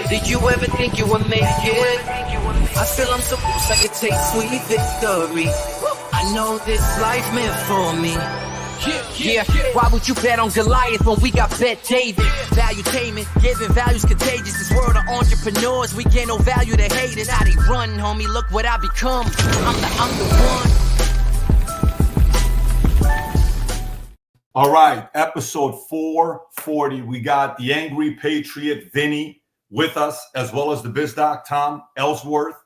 Did you ever think you would make it? I feel I'm so close I could take sweet victory. I know this life meant for me. Yeah, why would you bet on Goliath when we got Bet David? Valuetainment, giving values contagious. This world of entrepreneurs, we get no value to haters. How they run, homie, look what I become. I'm the one. All right, episode 440. We got the Angry Patriot, Vinny, with us, as well as the biz doc, Tom Ellsworth.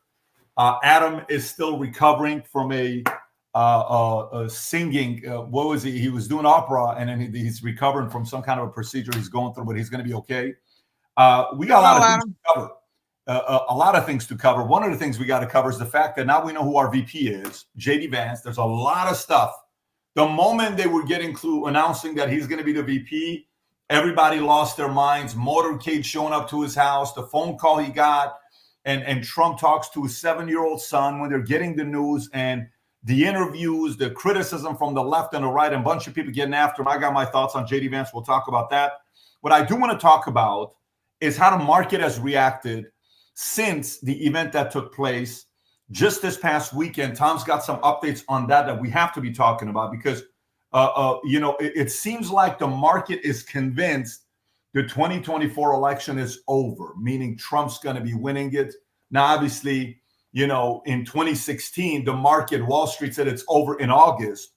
Adam is still recovering from a singing. What was he? He was doing opera, and then he's recovering from some kind of a procedure he's going through, but he's going to be okay. We got a lot of things to cover. A lot of things to cover. One of the things we got to cover is the fact that now we know who our VP is, JD Vance. There's a lot of stuff. The moment they were getting announcing that he's going to be the VP, everybody lost their minds. Motorcade showing up to his house, the phone call he got, and Trump talks to his 7-year-old son when they're getting the news, and the interviews, the criticism from the left and the right, and a bunch of people getting after him. I got my thoughts on JD Vance. We'll talk about that. What I do want to talk about is how the market has reacted since the event that took place just this past weekend. Tom's got some updates on that we have to be talking about because, it seems like the market is convinced the 2024 election is over, meaning Trump's going to be winning it. Now, obviously, in 2016, the market, Wall Street said it's over in August.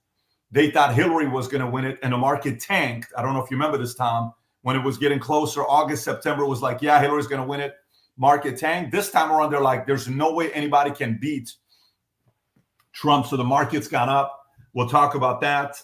They thought Hillary was going to win it, and the market tanked. I don't know if you remember this, Tom, when it was getting closer. August, September was like, yeah, Hillary's going to win it. Market tanked. This time around, they're like, there's no way anybody can beat Trump. So the market's gone up. We'll talk about that.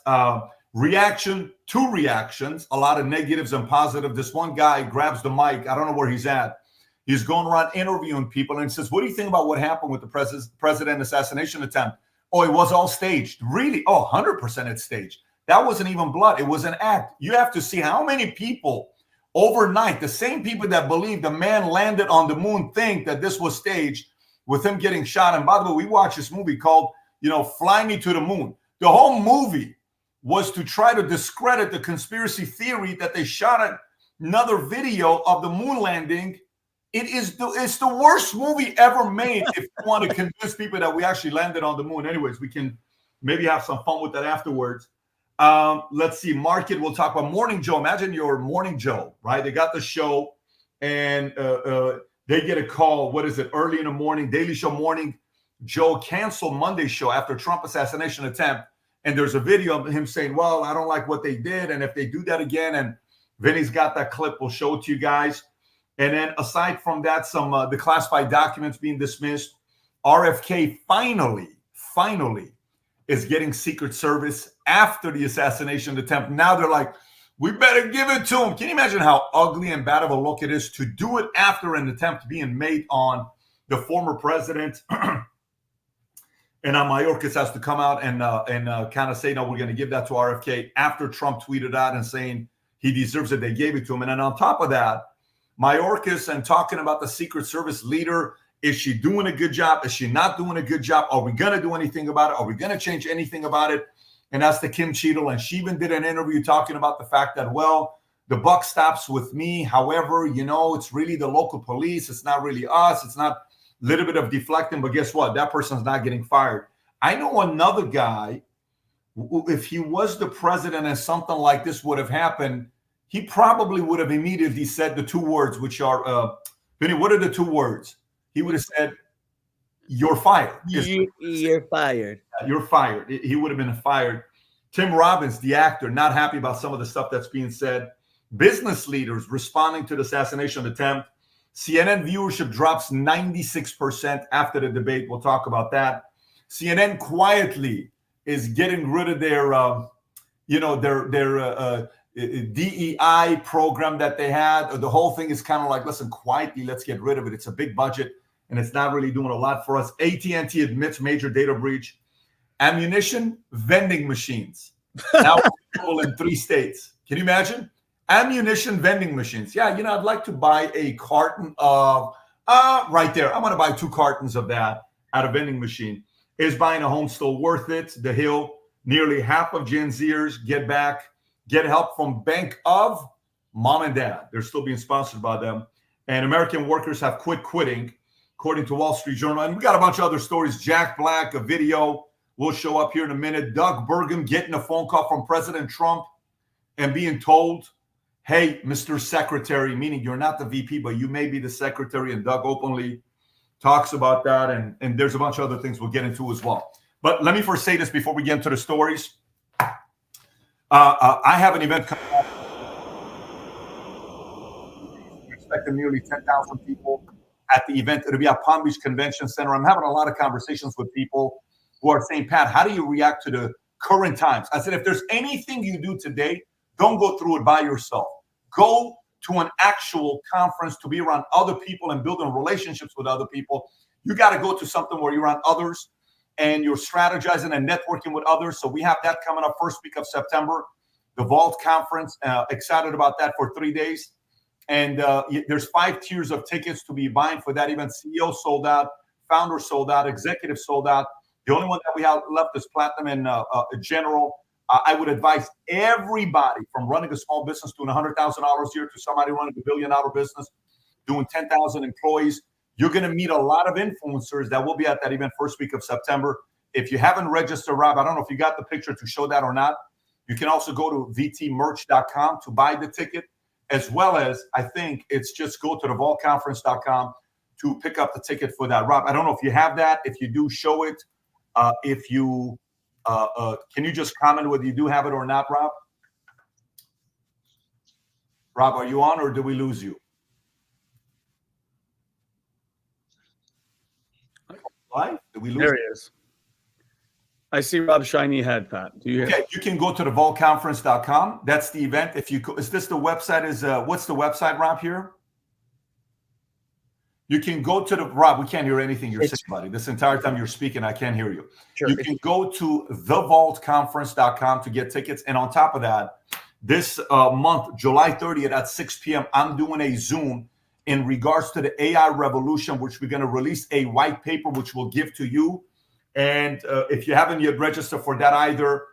Two reactions, a lot of negatives and positive. This one guy grabs the mic. I don't know where he's at. He's going around interviewing people and says, what do you think about what happened with the president assassination attempt? Oh, it was all staged. Really? Oh, 100% it's staged. That wasn't even blood. It was an act. You have to see how many people overnight, the same people that believe the man landed on the moon, think that this was staged with him getting shot. And by the way, we watched this movie called, Fly Me to the Moon. The whole movie was to try to discredit the conspiracy theory that they shot another video of the moon landing. It's the worst movie ever made if you want to convince people that we actually landed on the moon. Anyways, we can maybe have some fun with that afterwards. Let's see. Market, we'll talk about Morning Joe. Imagine your Morning Joe, right? They got the show and they get a call. What is it? Early in the morning, Daily Show Morning Joe canceled Monday's show after Trump assassination attempt. And there's a video of him saying, well, I don't like what they did. And if they do that again, and Vinny's got that clip, we'll show it to you guys. And then aside from that, some the classified documents being dismissed. RFK finally is getting Secret Service after the assassination attempt. Now they're like, we better give it to him. Can you imagine how ugly and bad of a look it is to do it after an attempt being made on the former president? And Mayorkas has to come out and kind of say, no, we're going to give that to RFK after Trump tweeted out and saying he deserves it. They gave it to him. And then on top of that, Mayorkas and talking about the Secret Service leader. Is she doing a good job? Is she not doing a good job? Are we going to do anything about it? Are we going to change anything about it? And that's the Kim Cheatle. And she even did an interview talking about the fact that, well, the buck stops with me. However, it's really the local police. It's not really us. It's not a little bit of deflecting. But guess what? That person's not getting fired. I know another guy, if he was the president and something like this would have happened, he probably would have immediately said the two words, which are, Vinny, what are the two words? He would have said, you're fired. You're fired. You're fired. He would have been fired. Tim Robbins, the actor, not happy about some of the stuff that's being said. Business leaders responding to the assassination attempt. CNN viewership drops 96% after the debate. We'll talk about that. CNN quietly is getting rid of their DEI program that they had. The whole thing is kind of like, listen, quietly, let's get rid of it. It's a big budget, and it's not really doing a lot for us. AT&T admits major data breach. Ammunition vending machines now available in 3 states. Can you imagine? Ammunition vending machines. Yeah, I'd like to buy a carton of, right there. I'm going to buy 2 cartons of that at a vending machine. Is buying a home still worth it? The Hill, nearly half of Gen Zers get help from Bank of Mom and Dad. They're still being sponsored by them. and American workers have quitting, according to Wall Street Journal. And we got a bunch of other stories. Jack Black, a video will show up here in a minute. Doug Burgum getting a phone call from President Trump and being told, hey, Mr. Secretary, meaning you're not the VP, but you may be the secretary. And Doug openly talks about that. And there's a bunch of other things we'll get into as well. But let me first say this before we get into the stories. I have an event coming up. We're expecting nearly 10,000 people at the event. It'll be at Palm Beach Convention Center. I'm having a lot of conversations with people who are saying, Pat, how do you react to the current times? I said, if there's anything you do today, don't go through it by yourself. Go to an actual conference to be around other people and building relationships with other people. You got to go to something where you're around others and you're strategizing and networking with others. So we have that coming up first week of September, the Vault Conference. Excited about that for 3 days. And there's 5 tiers of tickets to be buying for that event. CEO sold out, founder sold out, executive sold out. The only one that we have left is Platinum and General. I would advise everybody from running a small business doing $100,000 a year to somebody running $1 billion business doing 10,000 employees. You're going to meet a lot of influencers that will be at that event first week of September. If you haven't registered, Rob, I don't know if you got the picture to show that or not. You can also go to vtmerch.com to buy the ticket, as well as I think it's just go to thevaultconference.com to pick up the ticket for that. Rob, I don't know if you have that. If you do, show it. If you can you just comment whether you do have it or not, Rob? Rob, are you on or do we lose you? Right? Did we lose there he is. I see Rob's shiny head, Pat. Do you? Okay, you can go to thevaultconference.com. That's the event. If you is this the website? Is what's the website, Rob? Here. You can go to the Rob. We can't hear anything you're saying, buddy. This entire time you're speaking, I can't hear you. Sure. You can go to thevaultconference.com to get tickets. And on top of that, this month, July 30th at 6 p.m., I'm doing a Zoom in regards to the AI revolution, which we're going to release a white paper, which we'll give to you. And if you haven't yet registered for that either,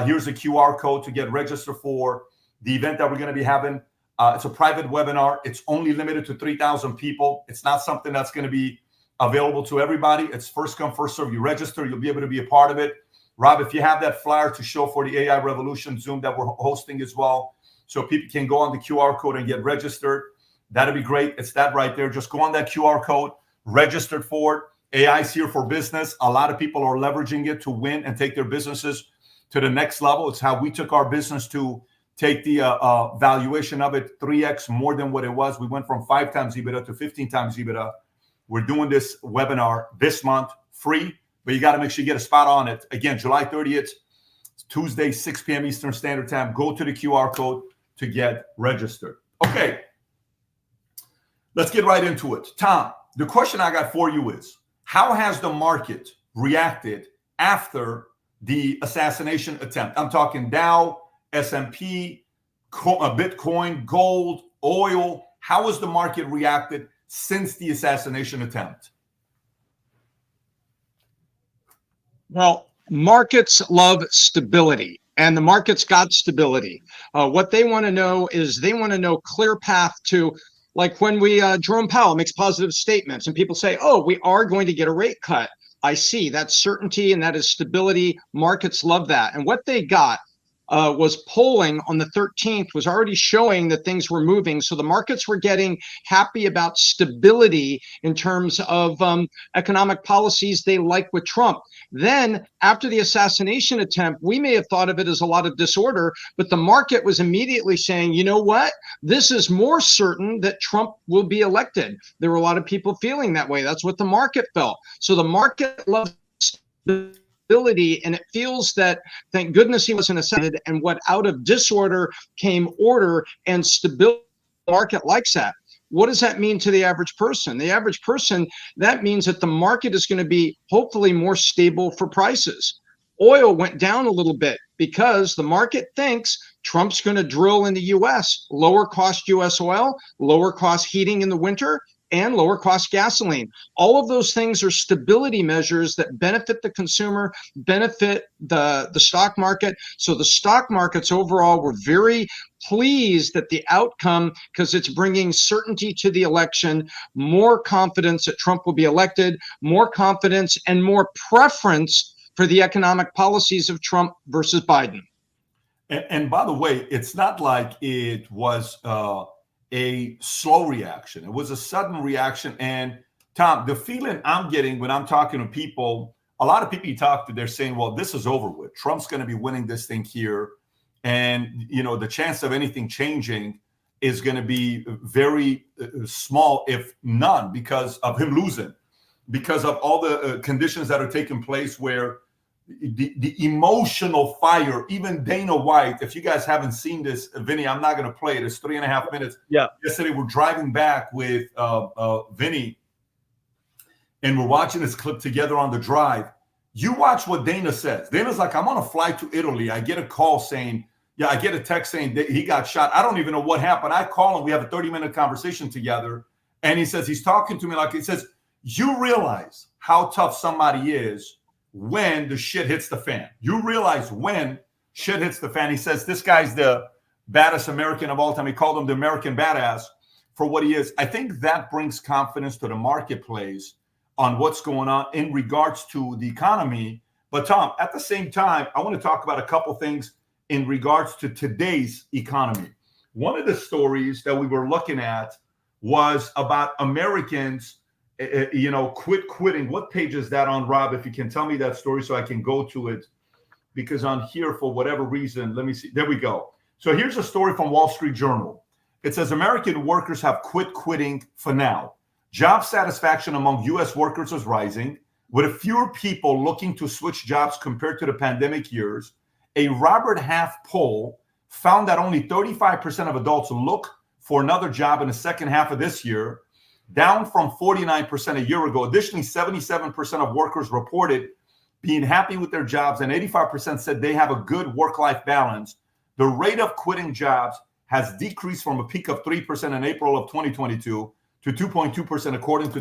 here's a QR code to get registered for the event that we're going to be having. It's a private webinar. It's only limited to 3,000 people. It's not something that's going to be available to everybody. It's first come, first serve. You register, you'll be able to be a part of it. Rob, if you have that flyer to show for the AI Revolution Zoom that we're hosting as well, so people can go on the QR code and get registered, that'd be great. It's that right there. Just go on that QR code, registered for it. AI is here for business. A lot of people are leveraging it to win and take their businesses to the next level. It's how we took our business to take the valuation of it 3x more than what it was. We went from 5 times EBITDA to 15 times EBITDA. We're doing this webinar this month free, but you got to make sure you get a spot on it. Again, July 30th, Tuesday, 6 p.m. Eastern Standard Time. Go to the QR code to get registered. Okay, let's get right into it. Tom, the question I got for you is, how has the market reacted after the assassination attempt? I'm talking Dow, S&P, Bitcoin, gold, oil. How has the market reacted since the assassination attempt? Well, markets love stability, and the markets got stability. What they want to know is they want to know clear path to, like when Jerome Powell makes positive statements and people say, oh, we are going to get a rate cut. I see. That's certainty and that is stability. Markets love that. And what they got was polling on the 13th was already showing that things were moving. So the markets were getting happy about stability in terms of economic policies they like with Trump. Then after the assassination attempt, we may have thought of it as a lot of disorder, but the market was immediately saying, you know what? This is more certain that Trump will be elected. There were a lot of people feeling that way. That's what the market felt. So the market loves stability, and it feels that thank goodness he wasn't assassinated, and what out of disorder came order and stability. The market likes that. What does that mean to the average person? The average person, that means that the market is going to be hopefully more stable for prices. Oil went down a little bit because the market thinks Trump's going to drill in the U.S., lower cost U.S. oil, lower cost heating in the winter, and lower cost gasoline. All of those things are stability measures that benefit the consumer, benefit the stock market. So the stock markets overall were very pleased at the outcome because it's bringing certainty to the election, more confidence that Trump will be elected, more confidence and more preference for the economic policies of Trump versus Biden. And by the way, it's not like it was a slow reaction. It was a sudden reaction. And Tom, the feeling I'm getting when I'm talking to people, a lot of people you talk to, they're saying, well, this is over with. Trump's going to be winning this thing here. And, you know, the chance of anything changing is going to be very small, if none, because of him losing, because of all the conditions that are taking place where the emotional fire, even Dana White, if you guys haven't seen this, Vinny, I'm not going to play it. It's 3.5 minutes. Yeah. Yesterday, we're driving back with Vinny, and we're watching this clip together on the drive. You watch what Dana says. Dana's like, I'm on a flight to Italy. I get a call saying, yeah, I get a text saying that he got shot. I don't even know what happened. I call him. We have a 30-minute conversation together. And he says, he's talking to me like, he says, you realize how tough somebody is when the shit hits the fan. You realize when shit hits the fan. He says, this guy's the baddest American of all time. He called him the American badass for what he is. I think that brings confidence to the marketplace on what's going on in regards to the economy. But Tom, at the same time, I want to talk about a couple things in regards to today's economy. One of the stories that we were looking at was about Americans, quitting. What page is that on, Rob? If you can tell me that story so I can go to it, because on here, for whatever reason, let me see. There we go. So here's a story from Wall Street Journal. It says American workers have quitting for now. Job satisfaction among U.S. workers is rising, with fewer people looking to switch jobs compared to the pandemic years. A Robert Half poll found that only 35% of adults look for another job in the second half of this year, down from 49% a year ago. Additionally, 77% of workers reported being happy with their jobs, and 85% said they have a good work-life balance. The rate of quitting jobs has decreased from a peak of 3% in April of 2022 to 2.2% according to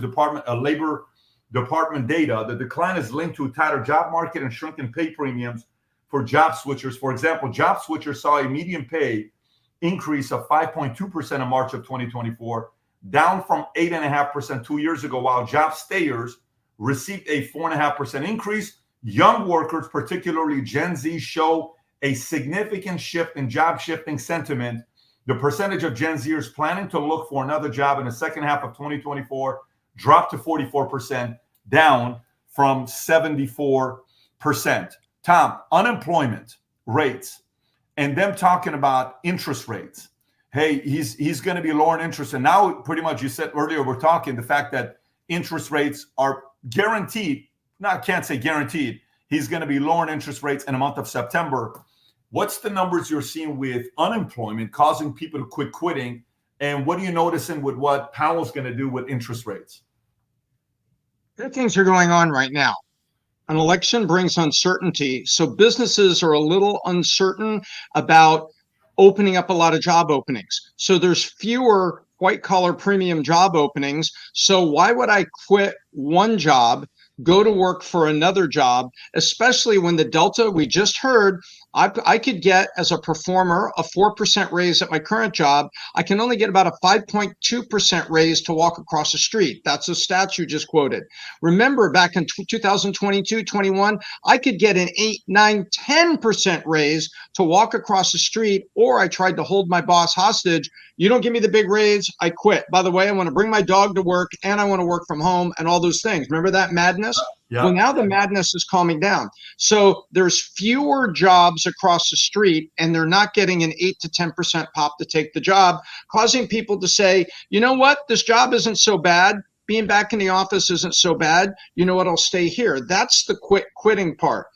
Labor Department data. The decline is linked to a tighter job market and shrinking pay premiums for job switchers. For example, job switchers saw a median pay increase of 5.2% in March of 2024, down from 8.5% 2 years ago, while job stayers received a 4.5% increase. Young workers, particularly Gen Z, show a significant shift in job shifting sentiment. The percentage of Gen Zers planning to look for another job in the second half of 2024 dropped to 44%, down from 74%. Tom, unemployment rates and them talking about interest rates. Hey, he's going to be lowering interest. And now pretty much you said earlier, we're talking the fact that interest rates are guaranteed. Now, I can't say guaranteed. He's going to be lowering interest rates in the month of September. What's the numbers you're seeing with unemployment causing people to quitting? And what are you noticing with what Powell's going to do with interest rates? There are things are going on right now. An election brings uncertainty. So businesses are a little uncertain about opening up a lot of job openings. So there's fewer white collar premium job openings. So why would I quit one job, go to work for another job, especially when the Delta we just heard, I could get as a performer a 4% raise at my current job. I can only get about a 5.2% raise to walk across the street. That's a stat you just quoted. Remember back in 2022, 21, I could get an 8, 9, 10% raise to walk across the street, or I tried to hold my boss hostage. You don't give me the big raise, I quit. By the way, I want to bring my dog to work and I want to work from home and all those things. Remember that madness? Yeah. Well, now the madness is calming down. So there's fewer jobs across the street, and they're not getting an 8 to 10% pop to take the job, causing people to say, you know what, this job isn't so bad. Being back in the office isn't so bad. You know what, I'll stay here. That's the quitting part.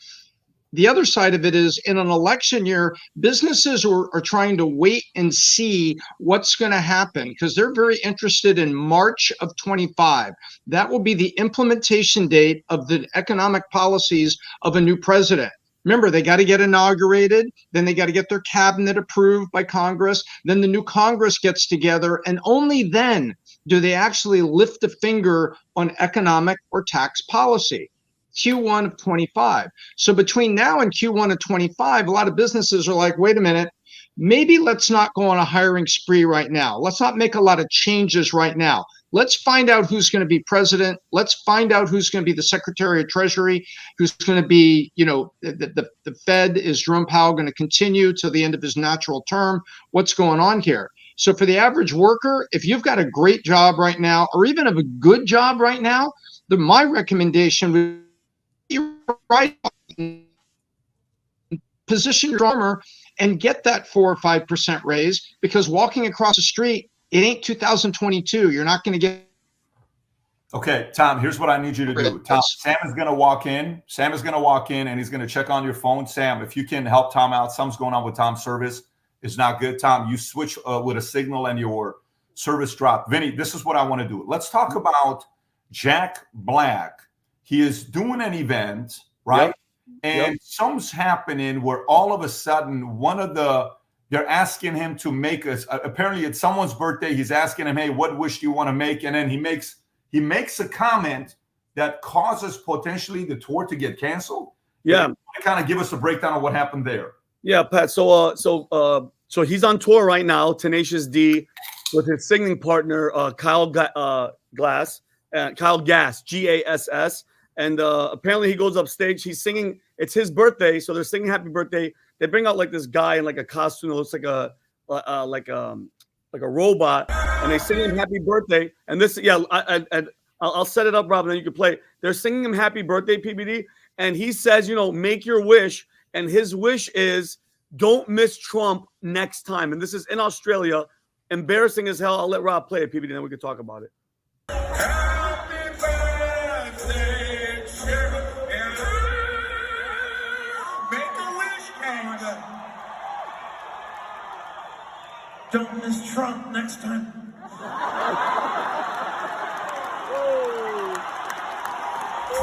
The other side of it is in an election year, businesses are trying to wait and see what's going to happen because they're very interested in March of 25. That will be the implementation date of the economic policies of a new president. Remember, they got to get inaugurated. Then they got to get their cabinet approved by Congress. Then the new Congress gets together. And only then do they actually lift a finger on economic or tax policy. Q1 of 25. So between now and Q1 of 25, a lot of businesses are like, wait a minute, maybe let's not go on a hiring spree right now. Let's not make a lot of changes right now. Let's find out who's going to be president. Let's find out who's going to be the Secretary of Treasury, who's going to be, the Fed. Is Jerome Powell going to continue till the end of his natural term? What's going on here? So for the average worker, if you've got a great job right now, or even have a good job right now, my recommendation would be right, position your armor and get that 4 or 5% raise, because walking across the street, it ain't 2022. You're not going to get. Okay, Tom, here's what I need you to do. Tom, Sam is going to walk in. Sam is going to walk in and he's going to check on your phone. Sam, if you can help Tom out, something's going on with Tom's service. It's not good. Tom, you switch with a signal and your service drop. Vinny, this is what I want to do. Let's talk about Jack Black. He is doing an event, right? Yep. And something's happening where all of a sudden they're asking him to make apparently it's someone's birthday. He's asking him, hey, what wish do you want to make? And then he makes a comment that causes potentially the tour to get canceled. Yeah. Kind of give us a breakdown of what happened there. Yeah, Pat. So he's on tour right now, Tenacious D, with his singing partner, Kyle Gass, Gass. And apparently he goes upstage. He's singing. It's his birthday, so they're singing "Happy Birthday." They bring out like this guy in like a costume that looks like a robot, and they sing him "Happy Birthday." And this, I'll set it up, Rob, and then you can play. They're singing him "Happy Birthday," PBD, and he says, make your wish, and his wish is don't miss Trump next time. And this is in Australia, embarrassing as hell. I'll let Rob play it, PBD, then we can talk about it. Don't miss Trump next time.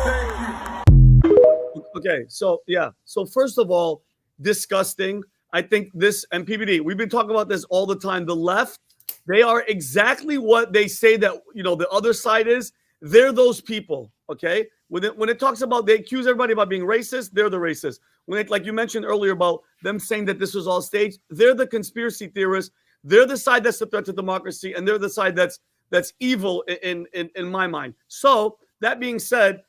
Thank you. Okay, so first of all, disgusting. I think this, and PBD, we've been talking about this all the time. The left, they are exactly what they say that the other side is. They're those people. Okay, when it talks about, they accuse everybody about being racist, they're the racist. When it, like you mentioned earlier about them saying that this was all staged, they're the conspiracy theorists. They're the side that's the threat to democracy, and they're the side that's evil in my mind. So that being said,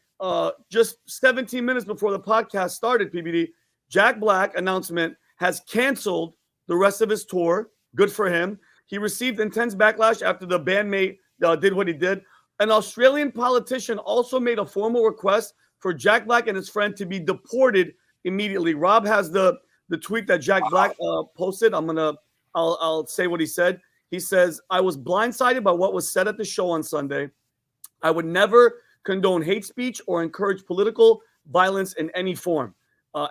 just 17 minutes before the podcast started, PBD, Jack Black announcement has canceled the rest of his tour. Good for him. He received intense backlash after the bandmate did what he did. An Australian politician also made a formal request for Jack Black and his friend to be deported immediately. Rob has the tweet that Jack Black posted. I'll say what he said. He says, I was blindsided by what was said at the show on Sunday. I would never condone hate speech or encourage political violence in any form.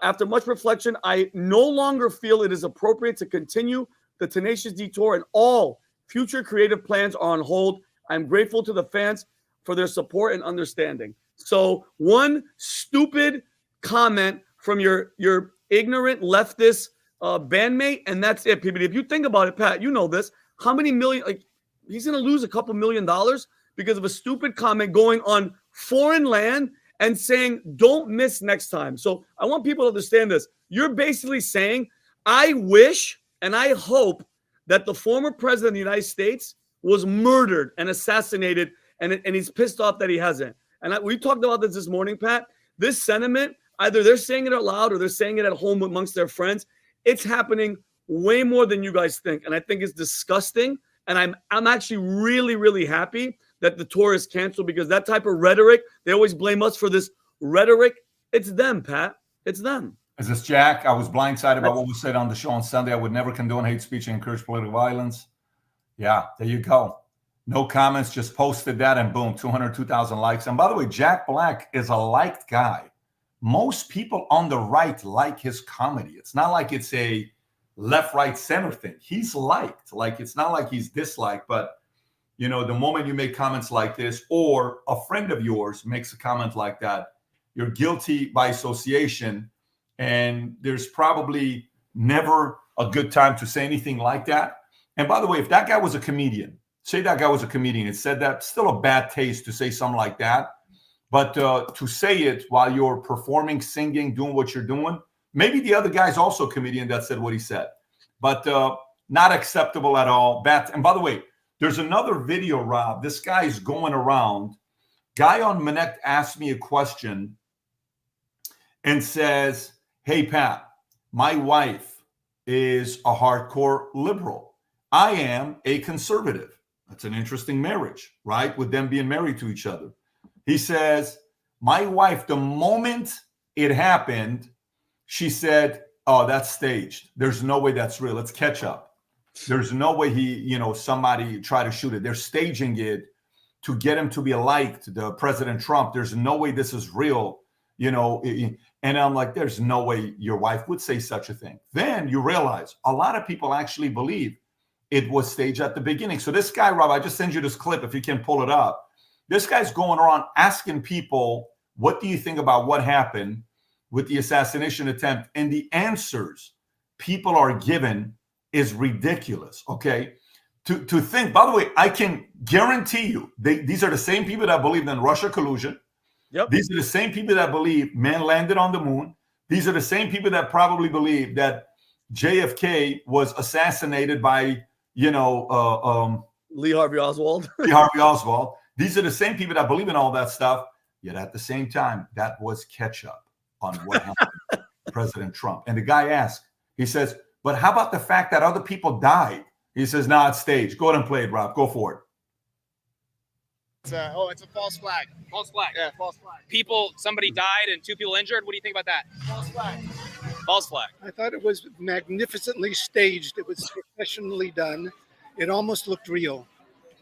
After much reflection, I no longer feel it is appropriate to continue the Tenacious D tour, and all future creative plans are on hold. I'm grateful to the fans for their support and understanding. So one stupid comment from your ignorant leftist bandmate, and that's it, PBD. If you think about it, Pat, you know this. How many million? He's going to lose a couple $1 million because of a stupid comment going on foreign land and saying, don't miss next time. So I want people to understand this. You're basically saying, I wish and I hope that the former president of the United States was murdered and assassinated, and he's pissed off that he hasn't. And we talked about this morning, Pat. This sentiment, either they're saying it out loud or they're saying it at home amongst their friends. It's happening way more than you guys think. And I think it's disgusting. And I'm actually really, really happy that the tour is canceled, because that type of rhetoric, they always blame us for this rhetoric. It's them, Pat. It's them. Is this Jack? I was blindsided by what was said on the show on Sunday. I would never condone hate speech and encourage political violence. Yeah, there you go. No comments, just posted that and boom, 202,000 likes. And by the way, Jack Black is a liked guy. Most people on the right like his comedy. It's not like it's a left, right, center thing. He's liked. Like, it's not like he's disliked, but the moment you make comments like this, or a friend of yours makes a comment like that, you're guilty by association And there's probably never a good time to say anything like that. And by the way, if that guy was a comedian, say that guy was a comedian and said that, still a bad taste to say something like that. But to say it while you're performing, singing, doing what you're doing, maybe the other guy's also a comedian that said what he said. But not acceptable at all. And by the way, there's another video, Rob. This guy is going around. Guy on Minect asked me a question and says, hey, Pat, my wife is a hardcore liberal. I am a conservative. That's an interesting marriage, right? With them being married to each other. He says, my wife, the moment it happened, she said, oh, that's staged. There's no way that's real. It's catch up. There's no way somebody tried to shoot it. They're staging it to get him to be liked, the President Trump. There's no way this is real, And I'm like, there's no way your wife would say such a thing. Then you realize a lot of people actually believe it was staged at the beginning. So this guy, Rob, I just send you this clip if you can pull it up. This guy's going around asking people, what do you think about what happened with the assassination attempt? And the answers people are given is ridiculous, okay? To think, by the way, I can guarantee you, these are the same people that believed in Russia collusion. Yep. These are the same people that believe man landed on the moon. These are the same people that probably believe that JFK was assassinated by, Lee Harvey Oswald. Lee Harvey Oswald. These are the same people that believe in all that stuff. Yet at the same time, that was catch up on what happened to President Trump. And the guy asked, he says, but how about the fact that other people died? He says, nah, it's staged. Go ahead and play it, Rob. Go for it. It's a false flag. False flag. Yeah, false flag. Somebody died and 2 people injured. What do you think about that? False flag. False flag. I thought it was magnificently staged. It was professionally done. It almost looked real.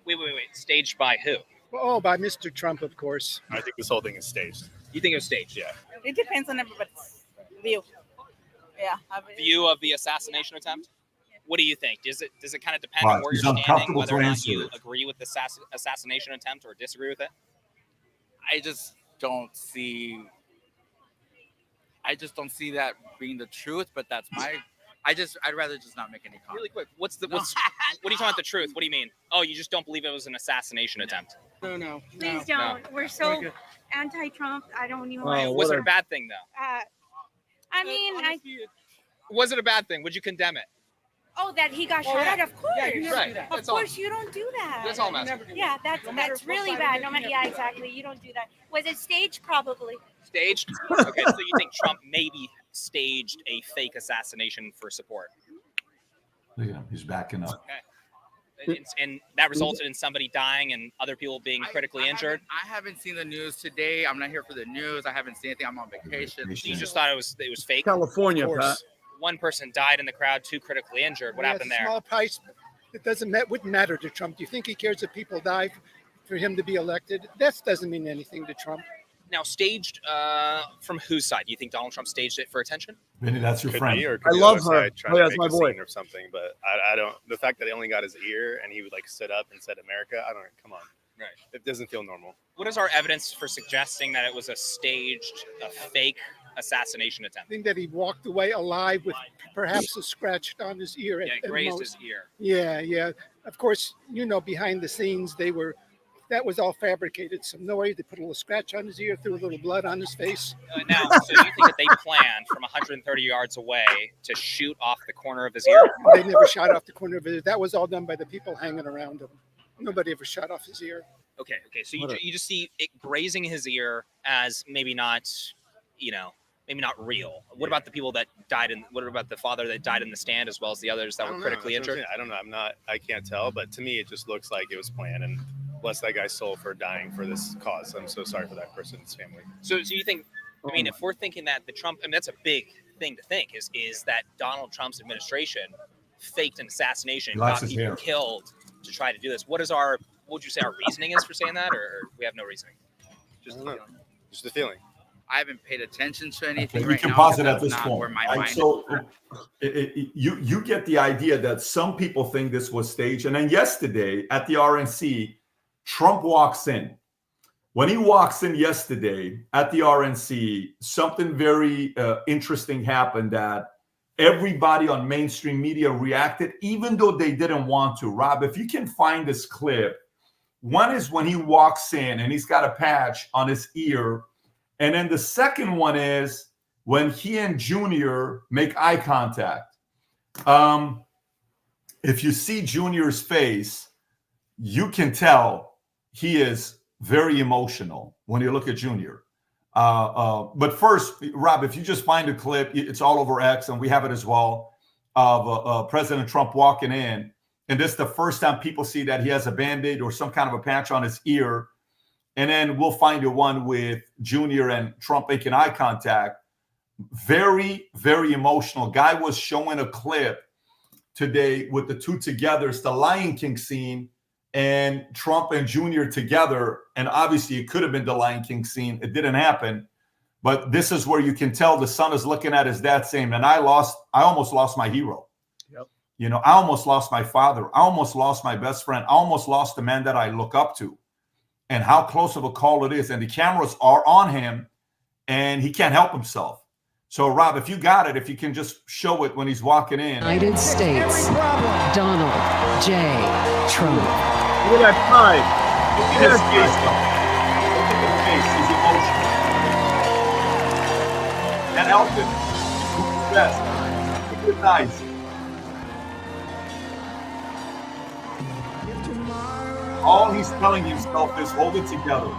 Wait. Staged by who? Oh, by Mr. Trump, of course. I think this whole thing is staged. You think it was staged? Yeah. It depends on everybody's view. Yeah. View of the assassination attempt? What do you think? Does it kind of depend Right, on where he's you're standing, uncomfortable whether or to not answer you it. agree with the assassination attempt or disagree with it? I just don't see that being the truth, but that's I'd rather just not make any comment. Really quick, what are you talking about the truth? What do you mean? Oh, you just don't believe it was an assassination attempt? No. Please don't. We're so anti-Trump. I don't even Oh, Was it a bad thing, though? I mean, Was it a bad thing? Would you condemn it? that he got shot at, of course. Right. Of course, you don't do that. That's all I'm asking. Yeah, that's really bad. Yeah, exactly. You don't do that. Was it staged? Probably. Staged? Okay, so you think Trump maybe staged a fake assassination for support? Yeah, he's backing up. Okay. And that resulted in somebody dying and other people being critically injured? I haven't seen the news today. I'm not here for the news. I haven't seen anything. I'm on vacation. So you just thought it was fake? California, Pat. One person died in the crowd, 2 critically injured. What happened there? Small price. It wouldn't matter to Trump. Do you think he cares if people die for him to be elected? That doesn't mean anything to Trump. Now, staged from whose side? Do you think Donald Trump staged it for attention? Vinny, that's your friend. I love her. Oh, yeah, that's my boy. Or something, but I don't. The fact that he only got his ear and he would stood up and said America. I don't. Come on. Right. It doesn't feel normal. What is our evidence for suggesting that it was a fake assassination I attempt? think that he walked away alive with perhaps a scratch on his ear. Yeah, it grazed his ear. Yeah. Of course, behind the scenes, that was all fabricated. So no way they put a little scratch on his ear, threw a little blood on his face. Now, so you think that they planned from 130 yards away to shoot off the corner of his ear? They never shot off the corner of his ear. That was all done by the people hanging around him. Nobody ever shot off his ear. Okay. So you just see it grazing his ear as maybe not real. What about the people that died what about the father that died in the stand as well as the others that were critically injured? I don't know. I can't tell, but to me, it just looks like it was planned. And bless that guy's soul for dying for this cause. I'm so sorry for that person's family. So you think? I mean, if we're thinking that the Trump, that's a big thing to think is that Donald Trump's administration faked an assassination, got people killed to try to do this. What would you say our reasoning is for saying that, or we have no reasoning? Just the feeling. I haven't paid attention to anything You right can now. pause it at this point. Right? So you get the idea that some people think this was staged. And then yesterday at the RNC, Trump walks in. When he walks in yesterday at the RNC, something very interesting happened that everybody on mainstream media reacted, even though they didn't want to. Rob, if you can find this clip, one is when he walks in and he's got a patch on his ear. And then the second one is when he and Junior make eye contact. If you see Junior's face, you can tell he is very emotional when you look at Junior. But first, Rob, if you just find a clip, it's all over X, and we have it as well, of President Trump walking in. And this is the first time people see that he has a Band-Aid or some kind of a patch on his ear. And then we'll find the one with Junior and Trump making eye contact. Very, very emotional. Guy was showing a clip today with the two together. It's the Lion King scene and Trump and Junior together. And obviously it could have been the Lion King scene. It didn't happen. But this is where you can tell the son is looking at his dad saying, and I almost lost my hero. Yep. You know, I almost lost my father. I almost lost my best friend. I almost lost the man that I look up to. And how close of a call it is. And the cameras are on him and he can't help himself. So, Rob, if you got it, if you can just show it when he's walking in. United States, Donald J. Trump. Look at that pride. Look at his face, though. Look at the face. He's emotional. Can't help it. He's best. Look at his eyes. All he's telling himself is hold it together.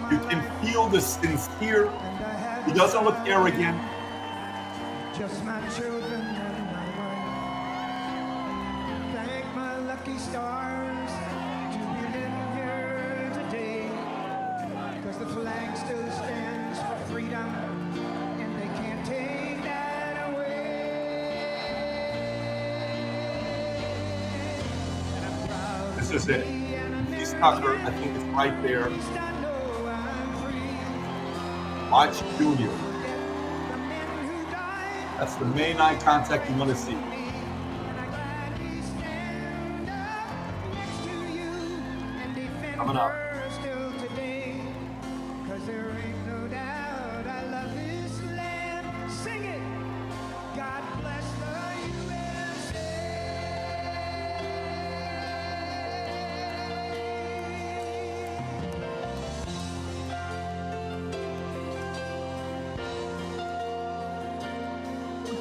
You can feel the sincere. He doesn't look arrogant. Just my children and my wife. Thank my lucky stars to be living here today. Because the flag still stands for freedom, and they can't take that away. And I'm proud. This is it. He's Tucker. I think it's right there. Watch Junior. That's the main eye contact you want to see. Coming up.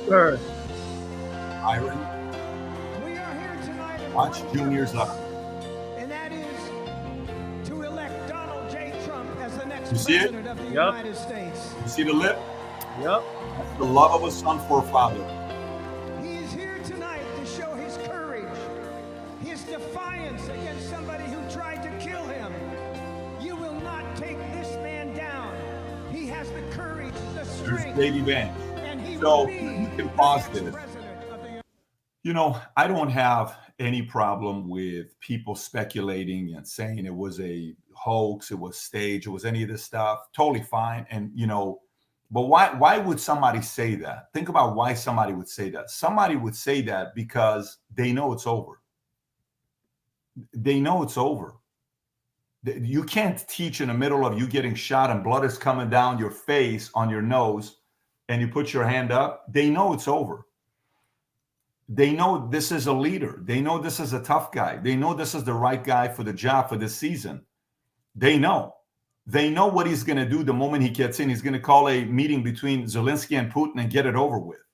Sir. Iron. Watch Junior's up. And that is to elect Donald J. Trump as the next You see it? president of the United States. You see the lip? Yep. That's the love of a son for a father. He is here tonight to show his courage, his defiance against somebody who tried to kill him. You will not take this man down. He has the courage, the strength. There's JD Vance. So you can pause this. You know, I don't have any problem with people speculating and saying it was a hoax, it was staged, it was any of this stuff. Totally fine. And, you know, but why would somebody say that? Think about why somebody would say that. Somebody would say that because they know it's over. They know it's over. You can't teach in the middle of you getting shot and blood is coming down your face, on your nose, and you put your hand up. They know it's over. They know this is a leader. They know this is a tough guy. They know this is the right guy for the job for this season. They know. They know what he's going to do the moment he gets in. He's going to call a meeting between Zelensky and Putin and get it over with.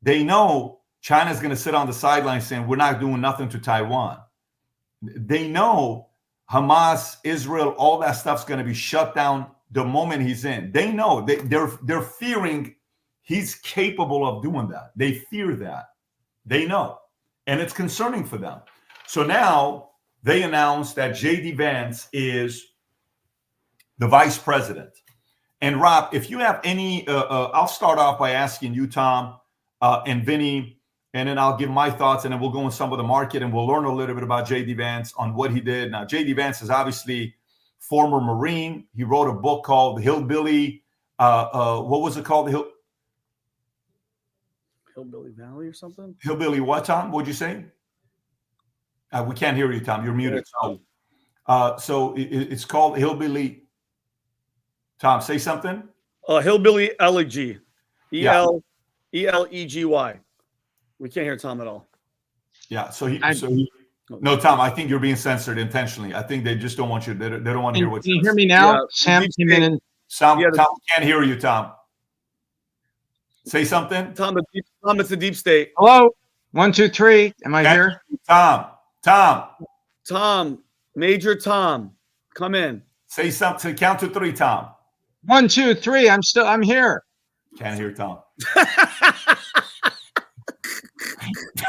They know China's going to sit on the sidelines saying, we're not doing nothing to Taiwan. They know Hamas, Israel, all that stuff's going to be shut down the moment he's in. They know. They're fearing he's capable of doing that. They fear that. They know. And it's concerning for them. So now they announced that JD Vance is the vice president. And Rob, if you have any, I'll start off by asking you, Tom, and Vinny, and then I'll give my thoughts, and then we'll go in some of the market, and we'll learn a little bit about JD Vance on what he did. Now, JD Vance is obviously former Marine. He wrote a book called Hillbilly. What was it called? Hillbilly Valley or something? Hillbilly what, Tom? What'd you say? We can't hear you, Tom. You're muted. So, So it's called Hillbilly. Tom, say something. Hillbilly Elegy. Yeah. ELEGY. We can't hear Tom at all. Yeah. No, Tom, I think you're being censored intentionally. I think they just don't want you. They don't want to hear what you hear me now. Yeah, Sam came in and Tom can't hear you, Tom. Say something. Tom, it's a deep state. Hello. 1, 2, 3. Am I here? Tom. Major Tom. Come in. Say something. Count to 3, Tom. 1, 2, 3. I'm here. Can't hear Tom.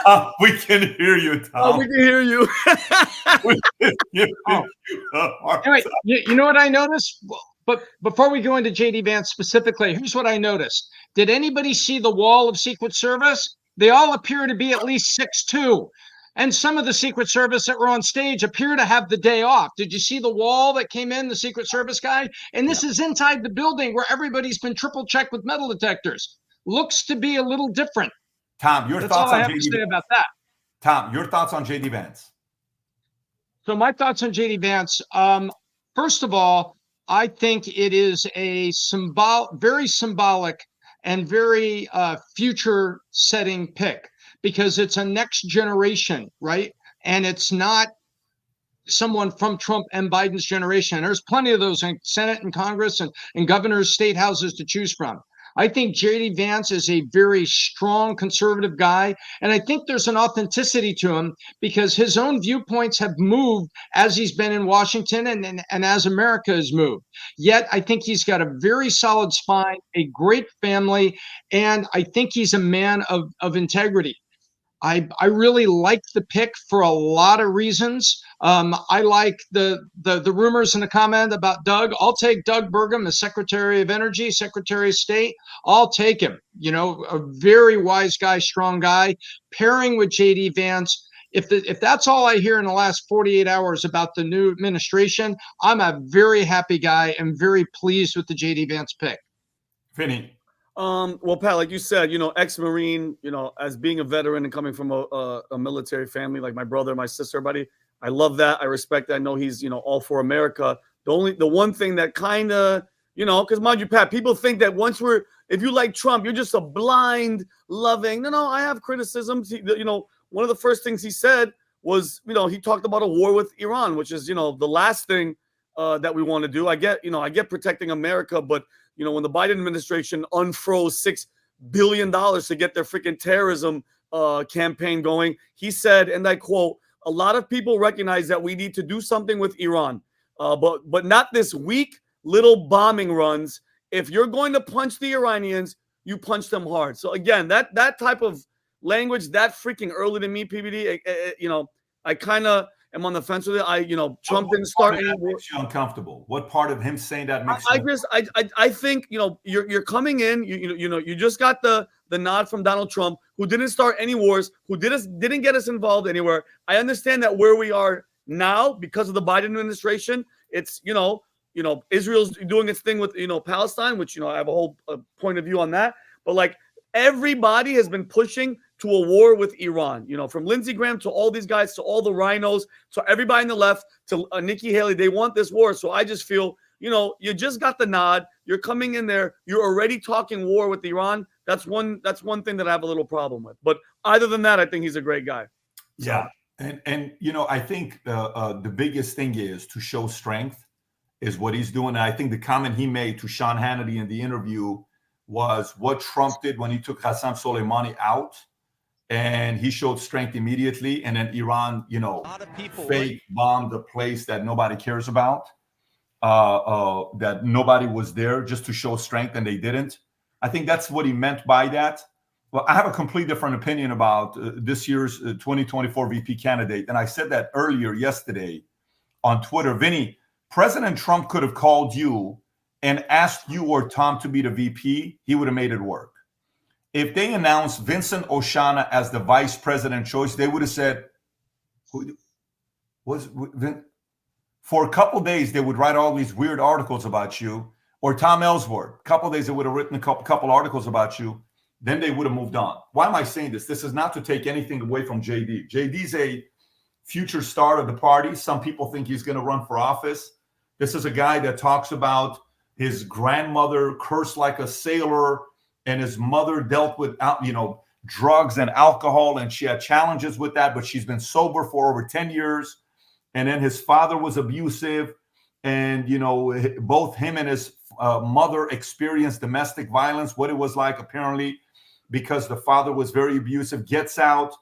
Tom, we can hear you, Tom. Oh, we can hear you. Anyway, you know what I noticed? But before we go into JD Vance specifically, here's what I noticed. Did anybody see the wall of Secret Service? They all appear to be at least 6'2". And some of the Secret Service that were on stage appear to have the day off. Did you see the wall that came in, the Secret Service guy? And this is inside the building where everybody's been triple checked with metal detectors. Looks to be a little different. Tom, That's all I have to say about that. Tom, your thoughts on JD Vance? So my thoughts on JD Vance. First of all, I think it is a very symbolic and very future-setting pick because it's a next generation, right? And it's not someone from Trump and Biden's generation. There's plenty of those in Senate and Congress and governors, state houses to choose from. I think JD Vance is a very strong conservative guy, and I think there's an authenticity to him because his own viewpoints have moved as he's been in Washington and as America has moved. Yet I think he's got a very solid spine, a great family, and I think he's a man of integrity. I really like the pick for a lot of reasons. I like the rumors in the comment about Doug. I'll take Doug Burgum as Secretary of Energy, Secretary of State. I'll take him. You know, a very wise guy, strong guy. Pairing with JD Vance. If that's all I hear in the last 48 hours about the new administration, I'm a very happy guy and very pleased with the JD Vance pick. Vinny. Well, Pat, like you said, ex-Marine, as being a veteran and coming from a military family, like my brother, my sister, buddy, I love that. I respect that. I know he's, all for America. The one thing that kind of, because mind you, Pat, people think that if you like Trump, you're just a blind loving. No, I have criticisms. One of the first things he said was, he talked about a war with Iran, which is, the last thing that we want to do. I get protecting America, but when the Biden administration unfroze $6 billion to get their freaking terrorism campaign going, he said, and I quote, "A lot of people recognize that we need to do something with Iran, but not this weak little bombing runs. If you're going to punch the Iranians, you punch them hard." So again, that type of language, that freaking early to me, PBD, I kind of am on the fence with it. Trump didn't start any war. Makes you uncomfortable? What part of him saying that makes I think you're coming in. You just got the nod from Donald Trump, who didn't start any wars, who didn't get us involved anywhere. I understand that where we are now because of the Biden administration, it's Israel's doing its thing with Palestine, which I have a whole point of view on that. But like everybody has been pushing to a war with Iran, from Lindsey Graham to all these guys, to all the rhinos, to everybody on the left, to Nikki Haley. They want this war. So I just feel, you just got the nod. You're coming in there. You're already talking war with Iran. That's one thing that I have a little problem with. But other than that, I think he's a great guy. So. Yeah. And I think the biggest thing is to show strength is what he's doing. And I think the comment he made to Sean Hannity in the interview was what Trump did when he took Qasem Soleimani out. And he showed strength immediately. And then Iran, fake bombed a place that nobody cares about, that nobody was there just to show strength, and they didn't. I think that's what he meant by that. Well, I have a completely different opinion about this year's 2024 VP candidate. And I said that earlier yesterday on Twitter. Vinny, President Trump could have called you and asked you or Tom to be the VP. He would have made it work. If they announced Vincent Oshana as the vice president choice, they would have said, for a couple of days, they would write all these weird articles about you, or Tom Ellsworth. A couple of days, they would have written a couple articles about you. Then they would have moved on. Why am I saying this? This is not to take anything away from JD. JD's a future star of the party. Some people think he's going to run for office. This is a guy that talks about his grandmother cursed like a sailor, and his mother dealt with, drugs and alcohol, and she had challenges with that, but she's been sober for over 10 years. And then his father was abusive, and both him and his mother experienced domestic violence, what it was like apparently, because the father was very abusive. Gets out,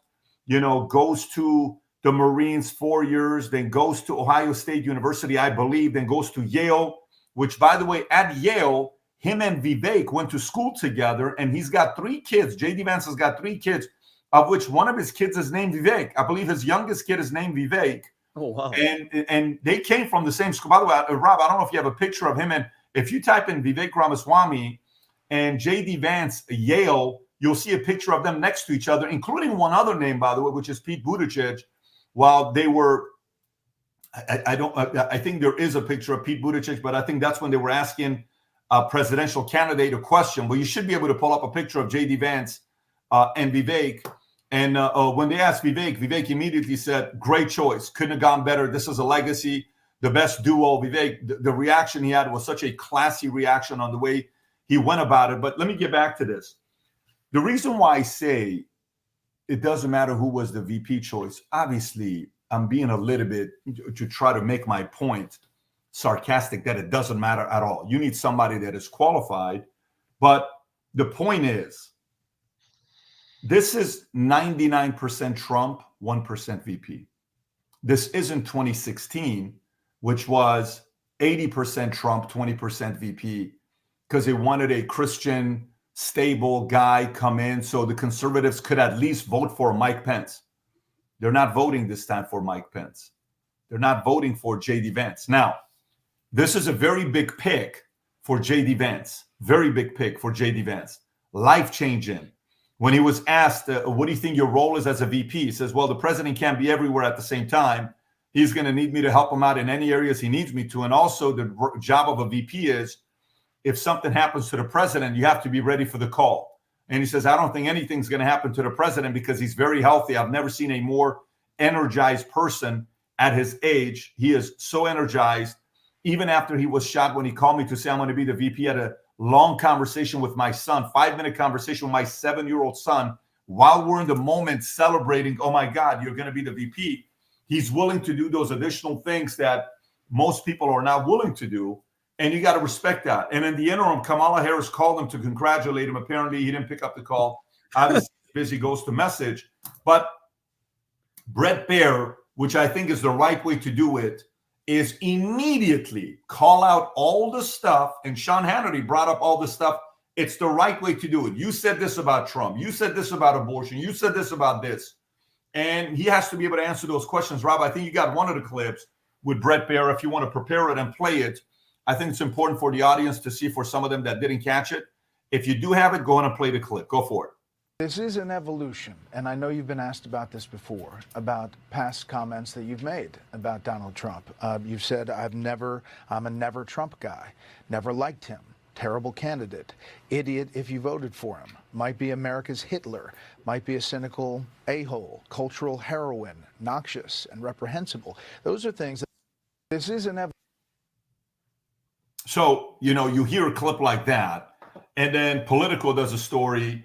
goes to the Marines 4 years, then goes to Ohio State University, I believe, then goes to Yale, which, by the way, at Yale, him and Vivek went to school together, and he's got 3 kids. J.D. Vance has got 3 kids, of which one of his kids is named Vivek. I believe his youngest kid is named Vivek. Oh, wow. And they came from the same school. By the way, Rob, I don't know if you have a picture of him. And if you type in Vivek Ramaswamy and J.D. Vance, Yale, you'll see a picture of them next to each other, including one other name, by the way, which is Pete Buttigieg. While they were, I think there is a picture of Pete Buttigieg, but I think that's when they were asking a presidential candidate a question. Well, you should be able to pull up a picture of J.D. Vance and Vivek. And when they asked Vivek immediately said, great choice. Couldn't have gone better. This is a legacy. The best duo. Vivek, the reaction he had was such a classy reaction on the way he went about it. But let me get back to this. The reason why I say it doesn't matter who was the VP choice, obviously, I'm being a little bit, to try to make my point, sarcastic, that it doesn't matter at all. You need somebody that is qualified. But the point is, this is 99% Trump, 1% VP. This isn't 2016, which was 80% Trump, 20% VP, because they wanted a Christian, stable guy come in so the conservatives could at least vote for Mike Pence. They're not voting this time for Mike Pence. They're not voting for J.D. Vance. Now, this is a very big pick for J.D. Vance. Very big pick for J.D. Vance. Life-changing. When he was asked, what do you think your role is as a VP? He says, well, the president can't be everywhere at the same time. He's going to need me to help him out in any areas he needs me to. And also the job of a VP is, if something happens to the president, you have to be ready for the call. And he says, I don't think anything's going to happen to the president because he's very healthy. I've never seen a more energized person at his age. He is so energized. Even after he was shot, when he called me to say I'm going to be the VP, at a long conversation with my son, 5-minute conversation with my 7-year-old son, while we're in the moment celebrating, oh my God, you're going to be the VP. He's willing to do those additional things that most people are not willing to do. And you got to respect that. And in the interim, Kamala Harris called him to congratulate him. Apparently, he didn't pick up the call. Obviously, busy goes to message. But Bret Baier, which I think is the right way to do it, is immediately call out all the stuff. And Sean Hannity brought up all the stuff. It's the right way to do it. You said this about Trump. You said this about abortion. You said this about this. And he has to be able to answer those questions. Rob, I think you got one of the clips with Bret Baier. If you want to prepare it and play it, I think it's important for the audience to see, for some of them that didn't catch it. If you do have it, go on and play the clip. Go for it. This is an evolution, and I know you've been asked about this before, about past comments that you've made about Donald Trump. You've said, I'm a never Trump guy, never liked him, terrible candidate, idiot if you voted for him, might be America's Hitler, might be a cynical a-hole, cultural heroine, noxious and reprehensible. Those are things that this is an evolution. So, you hear a clip like that, and then Politico does a story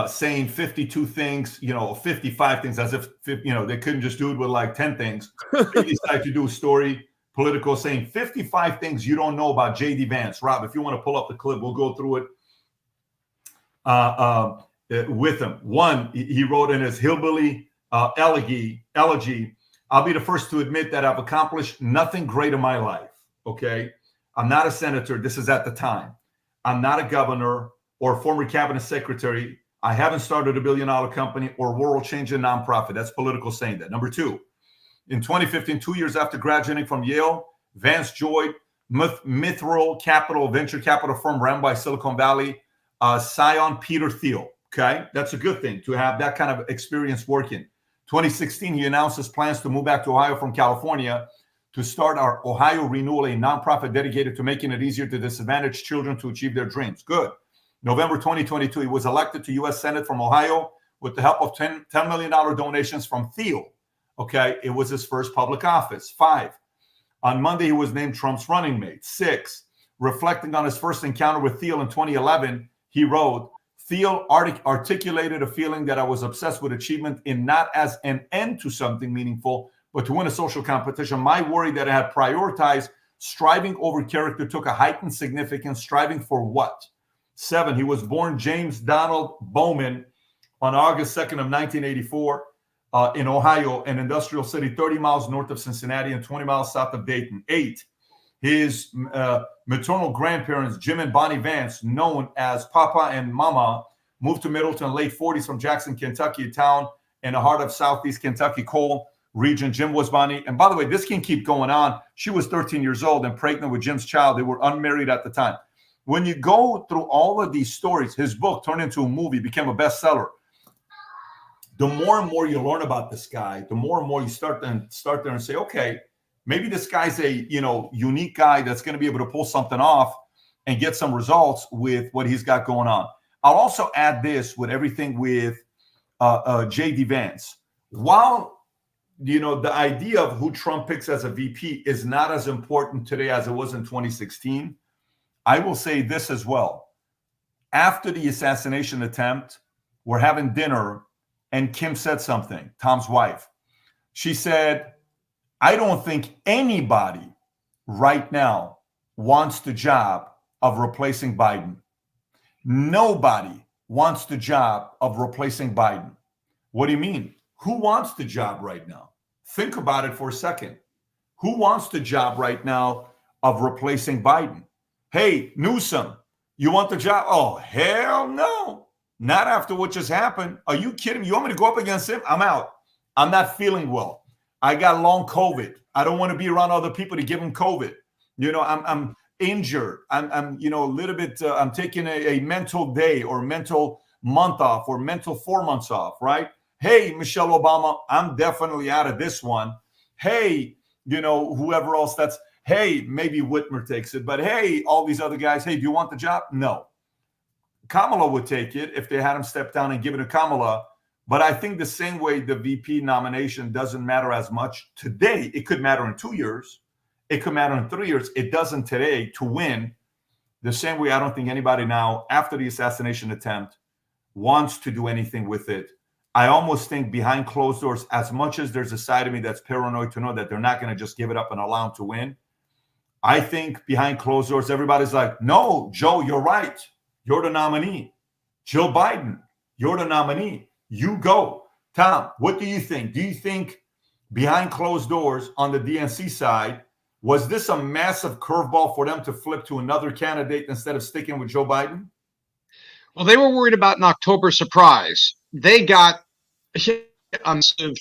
saying 52 things, 55 things, as if, they couldn't just do it with like 10 things. They decided to do a story, Politico, saying 55 things you don't know about J.D. Vance. Rob, if you want to pull up the clip, we'll go through it with him. One, he wrote in his hillbilly elegy, I'll be the first to admit that I've accomplished nothing great in my life, okay? I'm not a senator. This is at the time. I'm not a governor or a former cabinet secretary. I haven't started a billion-dollar company or world-changing nonprofit. That's Politico saying that. Number 2, in 2015, 2 years after graduating from Yale, Vance joined Mithril Capital, venture capital firm run by Silicon Valley, scion Peter Thiel. Okay, that's a good thing to have that kind of experience working. 2016, he announced his plans to move back to Ohio from California to start our Ohio Renewal, a nonprofit dedicated to making it easier to disadvantaged children to achieve their dreams. Good. November 2022, he was elected to U.S. Senate from Ohio with the help of $10 million donations from Thiel. Okay, it was his first public office. 5, on Monday, he was named Trump's running mate. 6, reflecting on his first encounter with Thiel in 2011, he wrote, Thiel articulated a feeling that I was obsessed with achievement in not as an end to something meaningful, but to win a social competition. My worry that I had prioritized striving over character took a heightened significance. Striving for what? 7, he was born James Donald Bowman on August 2nd of 1984 in Ohio, an industrial city 30 miles north of Cincinnati and 20 miles south of Dayton. 8, his maternal grandparents, Jim and Bonnie Vance, known as Papa and Mama, moved to Middleton late 40s from Jackson, Kentucky, a town in the heart of Southeast Kentucky coal region. Jim was Bonnie. And by the way, this can keep going on. She was 13 years old and pregnant with Jim's child. They were unmarried at the time. When you go through all of these stories, his book turned into a movie, became a bestseller. The more and more you learn about this guy, the more and more you start there and say, okay, maybe this guy's a unique guy that's going to be able to pull something off and get some results with what he's got going on. I'll also add this with everything with J.D. Vance. While the idea of who Trump picks as a VP is not as important today as it was in 2016, I will say this as well. After the assassination attempt, we're having dinner, and Kim said something, Tom's wife. She said, I don't think anybody right now wants the job of replacing Biden. Nobody wants the job of replacing Biden. What do you mean? Who wants the job right now? Think about it for a second. Who wants the job right now of replacing Biden? Hey, Newsom, you want the job? Oh, hell no. Not after what just happened. Are you kidding me? You want me to go up against him? I'm out. I'm not feeling well. I got long COVID. I don't want to be around other people to give them COVID. I'm injured. I'm a little bit, I'm taking a mental day or mental month off or mental 4 months off, right? Hey, Michelle Obama, I'm definitely out of this one. Hey, whoever else hey, maybe Whitmer takes it, but hey, all these other guys, hey, do you want the job? No. Kamala would take it if they had him step down and give it to Kamala. But I think the same way the VP nomination doesn't matter as much today, it could matter in 2 years. It could matter in 3 years. It doesn't today to win. The same way I don't think anybody now, after the assassination attempt, wants to do anything with it. I almost think behind closed doors, as much as there's a side of me that's paranoid to know that they're not going to just give it up and allow him to win, I think behind closed doors, everybody's like, no, Joe, you're right. You're the nominee. Joe Biden, you're the nominee. You go. Tom, what do you think? Do you think behind closed doors on the DNC side, was this a massive curveball for them to flip to another candidate instead of sticking with Joe Biden? Well, they were worried about an October surprise. They got a massive,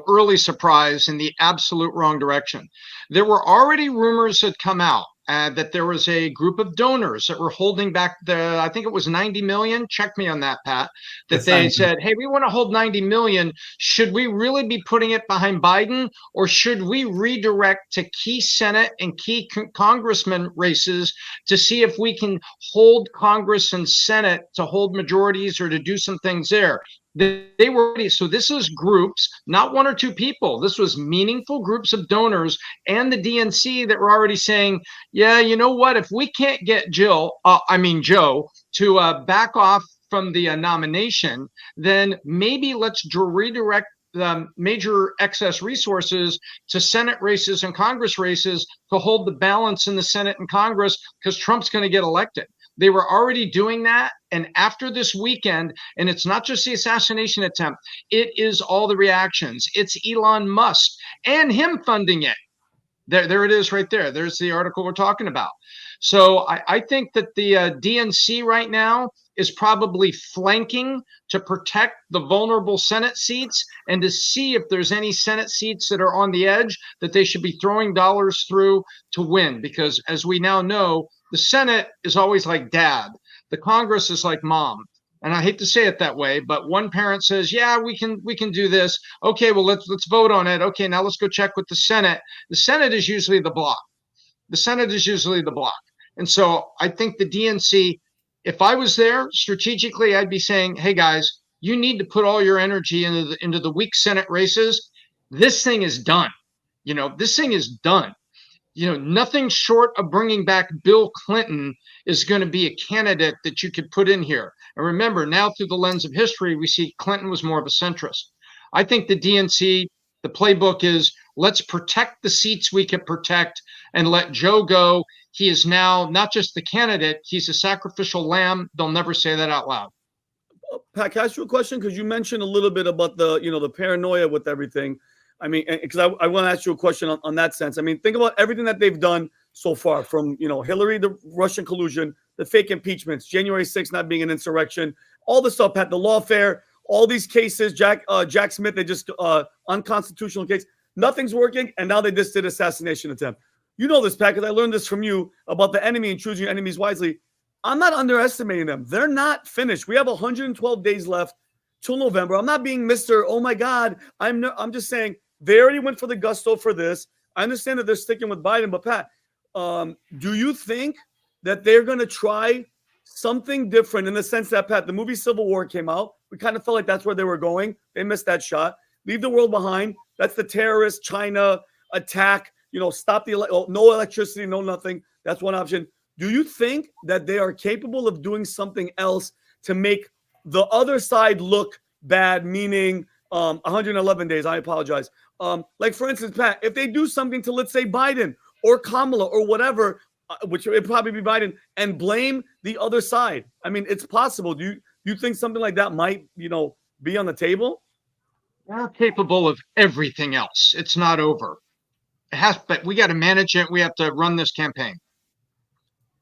early surprise in the absolute wrong direction. There were already rumors that come out that there was a group of donors that were holding back I think it was 90 million. Check me on that, Pat. That they said, hey, we want to hold 90 million. Should we really be putting it behind Biden, or should we redirect to key Senate and key congressman races to see if we can hold Congress and Senate to hold majorities or to do some things there? They were ready. So this is groups, not one or two people. This was meaningful groups of donors and the DNC that were already saying, yeah, you know what? If we can't get Joe to back off from the nomination, then maybe let's redirect the major excess resources to Senate races and Congress races to hold the balance in the Senate and Congress, because Trump's going to get elected. They were already doing that. And after this weekend, and it's not just the assassination attempt, it is all the reactions. It's Elon Musk and him funding it. There it is right there. There's the article we're talking about. So I think that the DNC right now is probably flanking to protect the vulnerable Senate seats and to see if there's any Senate seats that are on the edge that they should be throwing dollars through to win. Because as we now know, the Senate is always like dad. The Congress is like mom. And I hate to say it that way, but one parent says, yeah, we can do this. Okay, well, let's vote on it. Okay, now let's go check with the Senate. The Senate is usually the block. And so I think the DNC, if I was there strategically, I'd be saying, hey guys, you need to put all your energy into the weak Senate races this thing is done. This thing is done. Nothing short of bringing back Bill Clinton is going to be a candidate that you could put in here. And remember, now through the lens of history, we see Clinton was more of a centrist. I think the DNC, the playbook is let's protect the seats we can protect and let Joe go. He is now not just the candidate, he's a sacrificial lamb. They'll never say that out loud. Pat, can I ask you a question? Because you mentioned a little bit about the paranoia with everything. I mean, because I want to ask you a question on that sense. I mean, think about everything that they've done so far, from Hillary, the Russian collusion, the fake impeachments, January 6th not being an insurrection, all the stuff, Pat, the lawfare, all these cases, Jack Smith, they just unconstitutional case. Nothing's working, and now they just did assassination attempt. You know this, Pat, because I learned this from you about the enemy and choosing your enemies wisely. I'm not underestimating them. They're not finished. We have 112 days left till November. I'm not being Mr. Oh my God. I'm just saying they already went for the gusto for this. I understand that they're sticking with Biden, but Pat, do you think that they're going to try something different in the sense that, Pat, the movie Civil War came out. We kind of felt like that's where they were going. They missed that shot. Leave the world behind. That's the terrorist China attack. Stop no electricity, no nothing. That's one option. Do you think that they are capable of doing something else to make the other side look bad, meaning 111 days? I apologize. Like, for instance, Pat, if they do something to, let's say, Biden or Kamala or whatever, which would probably be Biden, and blame the other side. I mean, it's possible. Do you think something like that might, be on the table? They're capable of everything else. It's not over. But we got to manage it. We have to run this campaign.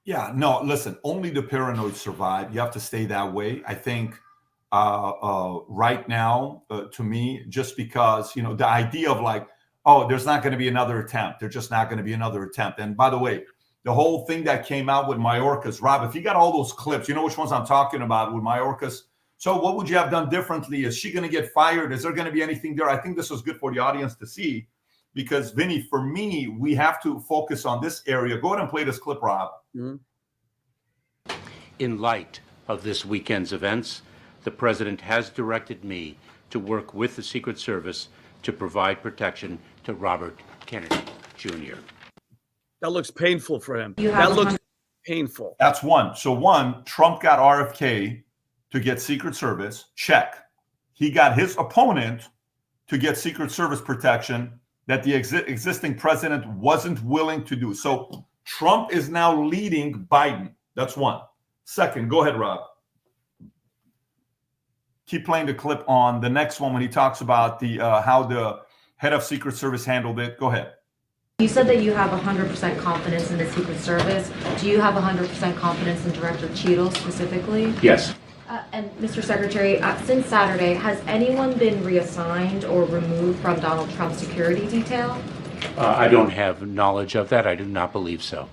Yeah, no, listen, only the paranoid survive. You have to stay that way. I think right now, to me, just because, the idea of like, oh, there's not going to be another attempt. There's just not going to be another attempt. And by the way, the whole thing that came out with Mayorkas, Rob, if you got all those clips, you know which ones I'm talking about with Mayorkas. So what would you have done differently? Is she going to get fired? Is there going to be anything there? I think this was good for the audience to see. Because, Vinny, for me, we have to focus on this area. Go ahead and play this clip, Rob. Mm-hmm. In light of this weekend's events, the president has directed me to work with the Secret Service to provide protection to Robert Kennedy Jr. That looks painful for him. That looks painful. That's one. So one, Trump got RFK to get Secret Service. Check. He got his opponent to get Secret Service protection that the existing president wasn't willing to do. So Trump is now leading Biden. That's one. Second, go ahead, Rob. Keep playing the clip on the next one when he talks about the how the head of Secret Service handled it. Go ahead. You said that you have 100% confidence in the Secret Service. Do you have 100% confidence in Director Cheatle specifically? Yes. And Mr. Secretary, since Saturday, has anyone been reassigned or removed from Donald Trump's security detail? I don't have knowledge of that. I do not believe so.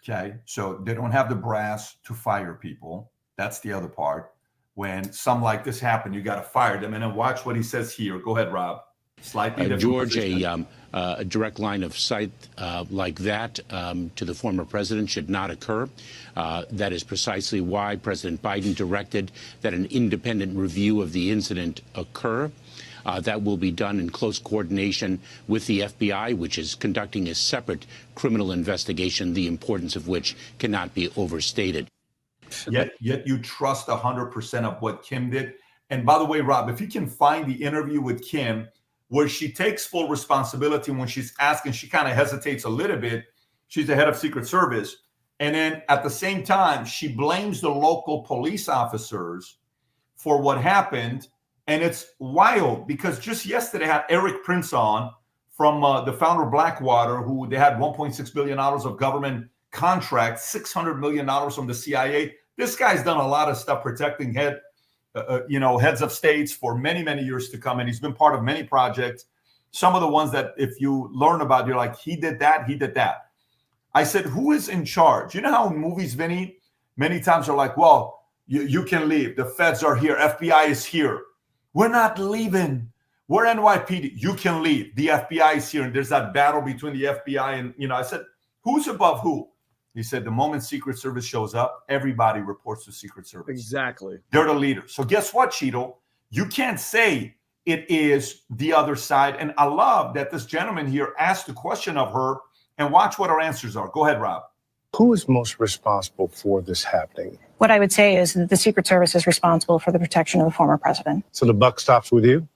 Okay, so they don't have the brass to fire people. That's the other part. When something like this happened, you got to fire them. And then watch what he says here. Go ahead, Rob. Slightly different George, position. a direct line of sight like that to the former president should not occur. That is precisely why President Biden directed that an independent review of the incident occur. That will be done in close coordination with the FBI, which is conducting a separate criminal investigation, the importance of which cannot be overstated. Yet you trust 100% of what Kim did. And by the way, Rob, if you can find the interview with Kim where she takes full responsibility when she's asking, she kind of hesitates a little bit. She's the head of Secret Service. And then at the same time, she blames the local police officers for what happened. And it's wild because just yesterday I had Eric Prince on from the founder of Blackwater, who they had $1.6 billion of government contracts, $600 million from the CIA. This guy's done a lot of stuff protecting heads of states for many, many years to come. And he's been part of many projects. Some of the ones that if you learn about, you're like, he did that, he did that. I said, who is in charge? You know how in movies, Vinny, many times are like, well, you can leave. The feds are here. FBI is here. We're not leaving. We're NYPD. You can leave. The FBI is here. And there's that battle between the FBI and, I said, who's above who? He said, the moment Secret Service shows up, everybody reports to Secret Service. Exactly. They're the leader. So guess what, Cheatle? You can't say it is the other side. And I love that this gentleman here asked the question of her, and watch what her answers are. Go ahead, Rob. Who is most responsible for this happening? What I would say is that the Secret Service is responsible for the protection of the former president. So the buck stops with you?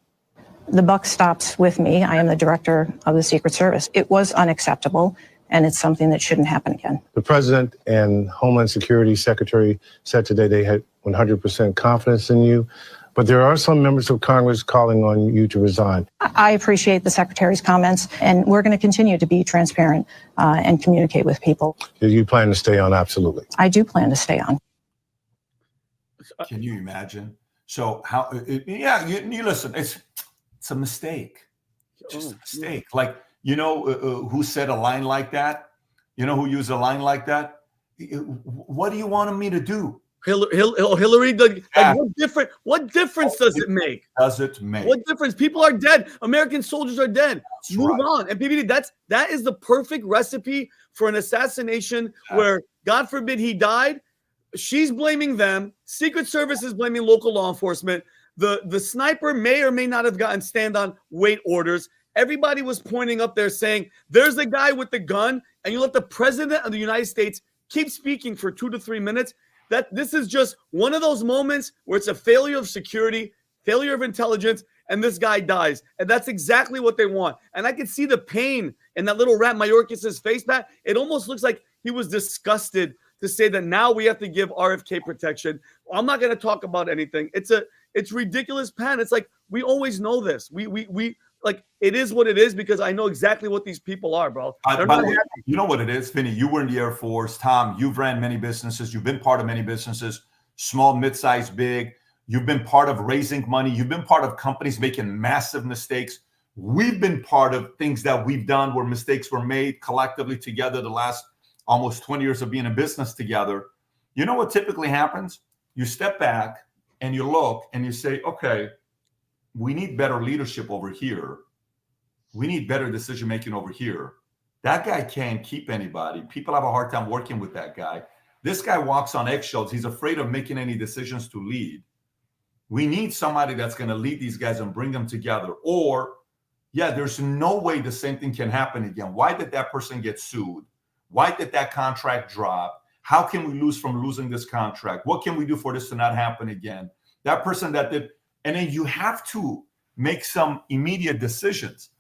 The buck stops with me. I am the director of the Secret Service. It was unacceptable, and it's something that shouldn't happen again. The president and Homeland Security Secretary said today they had 100% confidence in you, but there are some members of Congress calling on you to resign. I appreciate the Secretary's comments, and we're going to continue to be transparent and communicate with people. Do you plan to stay on? Absolutely. I do plan to stay on. Can you imagine? So how? You listen. It's a mistake. Just a mistake. Like, you know, who said a line like that? You know who used a line like that? What do you want me to do? Hillary, like what difference does it make? Does it make? What difference? People are dead. American soldiers are dead. That's Move right. on. And PBD, that is the perfect recipe for an assassination where, God forbid, he died. She's blaming them. Secret Service is blaming local law enforcement. The sniper may or may not have gotten stand-on wait orders. Everybody was pointing up there saying, there's the guy with the gun, and you let the president of the United States keep speaking for 2 to 3 minutes. That this is just one of those moments where it's a failure of security, failure of intelligence, and this guy dies. And that's exactly what they want. And I can see the pain in that little rat Mayorkas' face, Pat. It almost looks like he was disgusted to say that now we have to give RFK protection. I'm not going to talk about anything. It's ridiculous, Pat. It's like, we always know this. We like, it is what it is, because I know exactly what these people are, bro. By the way, you know what it is, Vinny? You were in the Air Force. Tom, you've ran many businesses. You've been part of many businesses, small, mid-sized, big. You've been part of raising money. You've been part of companies making massive mistakes. We've been part of things that we've done where mistakes were made collectively together the last almost 20 years of being in business together. You know what typically happens? You step back and you look and you say, okay, we need better leadership over here. We need better decision-making over here. That guy can't keep anybody. People have a hard time working with that guy. This guy walks on eggshells. He's afraid of making any decisions to lead. We need somebody that's going to lead these guys and bring them together. Or, yeah, there's no way the same thing can happen again. Why did that person get sued? Why did that contract drop? How can we lose from losing this contract? What can we do for this to not happen again? That person that did, and then you have to make some immediate decisions.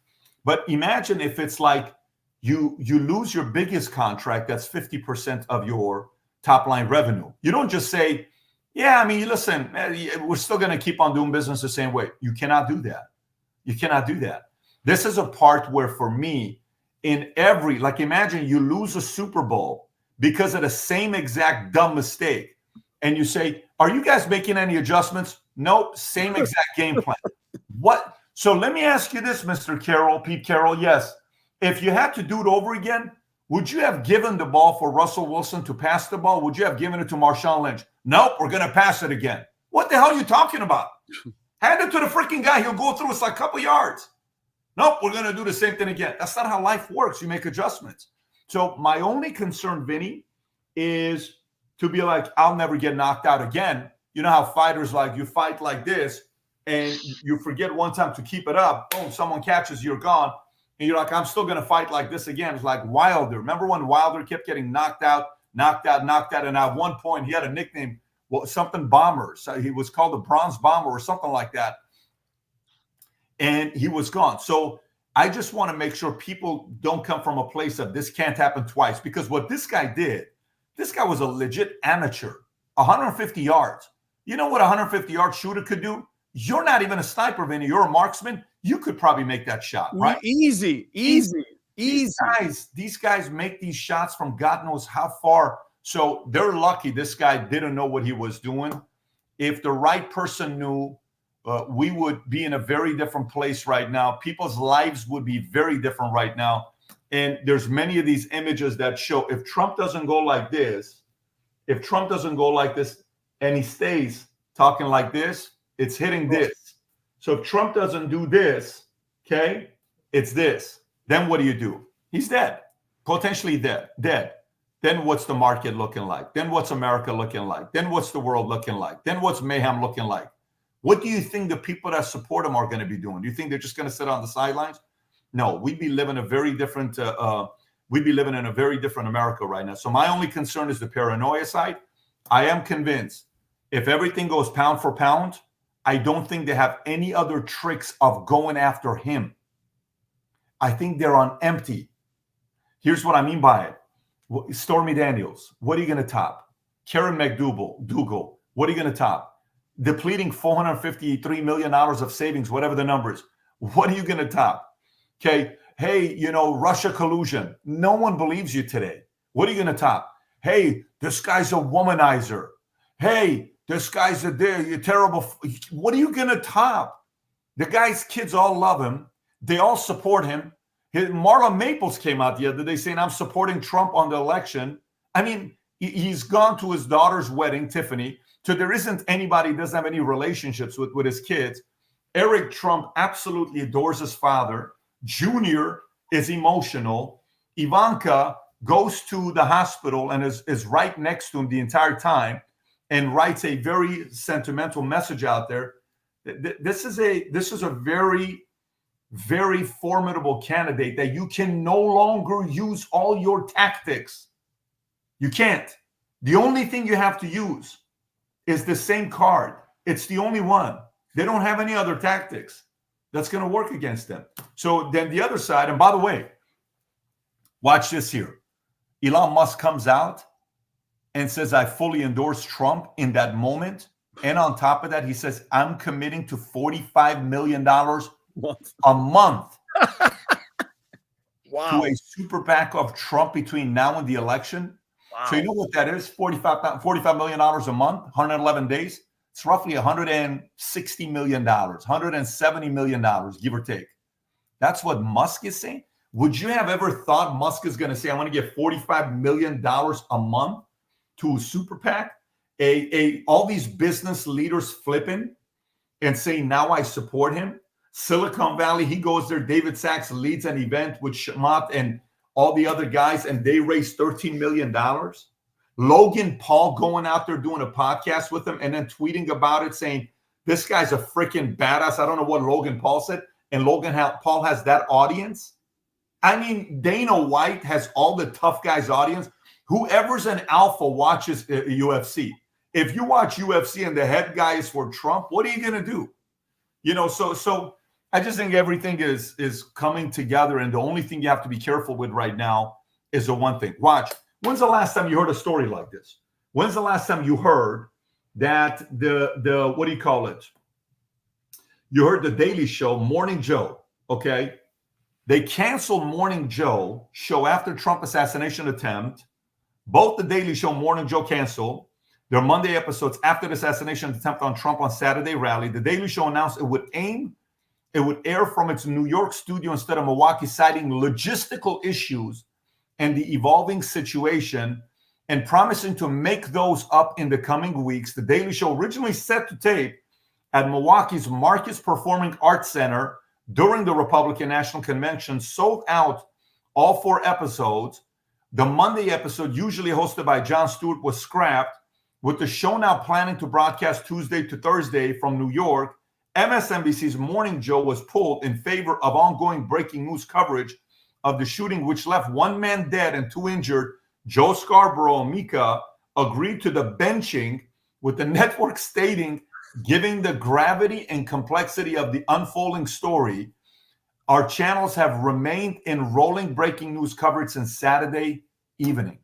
But imagine if it's like you lose your biggest contract, that's 50% of your top line revenue. You don't just say, yeah, I mean, listen, we're still going to keep on doing business the same way. You cannot do that. You cannot do that. This is a part where, for me, like, imagine you lose a Super Bowl because of the same exact dumb mistake. And you say, are you guys making any adjustments? Nope, same exact game plan. What? So let me ask you this, Mr. Carroll, Pete Carroll. Yes. If you had to do it over again, would you have given the ball for Russell Wilson to pass the ball? Would you have given it to Marshawn Lynch? Nope, we're going to pass it again. What the hell are you talking about? Hand it to the freaking guy. He'll go through us like a couple yards. Nope, we're going to do the same thing again. That's not how life works. You make adjustments. So my only concern, Vinny, is to be like, I'll never get knocked out again. You know how fighters, like, you fight like this and you forget one time to keep it up. Boom, someone catches, you're gone. And you're like, I'm still going to fight like this again. It's like Wilder. Remember when Wilder kept getting knocked out? And at one point, he had a nickname, something Bomber. So he was called the Bronze Bomber or something like that. And he was gone. So I just want to make sure people don't come from a place of this can't happen twice. Because what this guy did, this guy was a legit amateur. 150 yards. You know what a 150-yard shooter could do? You're not even a sniper, Vinny. You're a marksman. You could probably make that shot, right? Easy. These guys make these shots from God knows how far. So they're lucky this guy didn't know what he was doing. If the right person knew, we would be in a very different place right now. People's lives would be very different right now. And there's many of these images that show if Trump doesn't go like this, and he stays talking like this, it's hitting this. So if Trump doesn't do this, okay, it's this. Then what do? He's dead, potentially dead. Then what's the market looking like? Then what's America looking like? Then what's the world looking like? Then what's mayhem looking like? What do you think the people that support him are going to be doing? Do you think they're just going to sit on the sidelines? No, we'd be living in a very different America right now. So my only concern is the paranoia side. I am convinced if everything goes pound for pound, I don't think they have any other tricks of going after him. I think they're on empty. Here's what I mean by it. Stormy Daniels, what are you going to top? Karen McDougal, what are you going to top? Depleting $453 million of savings, whatever the numbers. What are you going to top? Okay. Hey, Russia collusion. No one believes you today. What are you going to top? Hey, this guy's a womanizer. Hey, this guy's you're terrible. What are you going to top? The guy's kids all love him. They all support him. Marla Maples came out the other day saying, I'm supporting Trump on the election. I mean, he's gone to his daughter's wedding, Tiffany. So there isn't anybody who doesn't have any relationships with his kids. Eric Trump absolutely adores his father. Junior is emotional. Ivanka goes to the hospital and is right next to him the entire time and writes a very sentimental message out there. This is a very, very formidable candidate that you can no longer use all your tactics. You can't. The only thing you have to use is the same card. It's the only one. They don't have any other tactics that's going to work against them. So then the other side, and by the way, watch this here. Elon Musk comes out and says, I fully endorse Trump in that moment. And on top of that, he says, I'm committing to $45 million a month wow. to a super PAC of Trump between now and the election. Wow. So you know what that is? $45 million a month, 111 days. It's roughly $160 million, $170 million, give or take. That's what Musk is saying. Would you have ever thought Musk is going to say, I want to give $45 million a month to a super PAC? All these business leaders flipping and saying, now I support him. Silicon Valley, he goes there. David Sachs leads an event with Shamat and all the other guys, and they raised $13 million. Logan Paul going out there doing a podcast with him and then tweeting about it saying, this guy's a freaking badass. I don't know what Logan Paul said. And Paul has that audience. I mean, Dana White has all the tough guys audience. Whoever's an alpha watches UFC. If you watch UFC and the head guy is for Trump, what are you going to do? So I just think everything is coming together. And the only thing you have to be careful with right now is the one thing. Watch. When's the last time you heard a story like this? When's the last time you heard that the what do you call it? You heard the Daily Show, Morning Joe, okay? They canceled Morning Joe show after Trump assassination attempt. Both the Daily Show, Morning Joe canceled their Monday episodes after the assassination attempt on Trump on Saturday rally. The Daily Show announced it would air from its New York studio instead of Milwaukee, citing logistical issues and the evolving situation and promising to make those up in the coming weeks. The Daily Show, originally set to tape at Milwaukee's Marcus Performing Arts Center during the Republican National Convention, sold out all 4 episodes. The Monday episode, usually hosted by Jon Stewart, was scrapped, with the show now planning to broadcast Tuesday to Thursday from New York. MSNBC's Morning Joe was pulled in favor of ongoing breaking news coverage of the shooting, which left 1 man dead and 2 injured. Joe Scarborough and Mika agreed to the benching, with the network stating, given the gravity and complexity of the unfolding story, our channels have remained in rolling breaking news coverage since Saturday evening.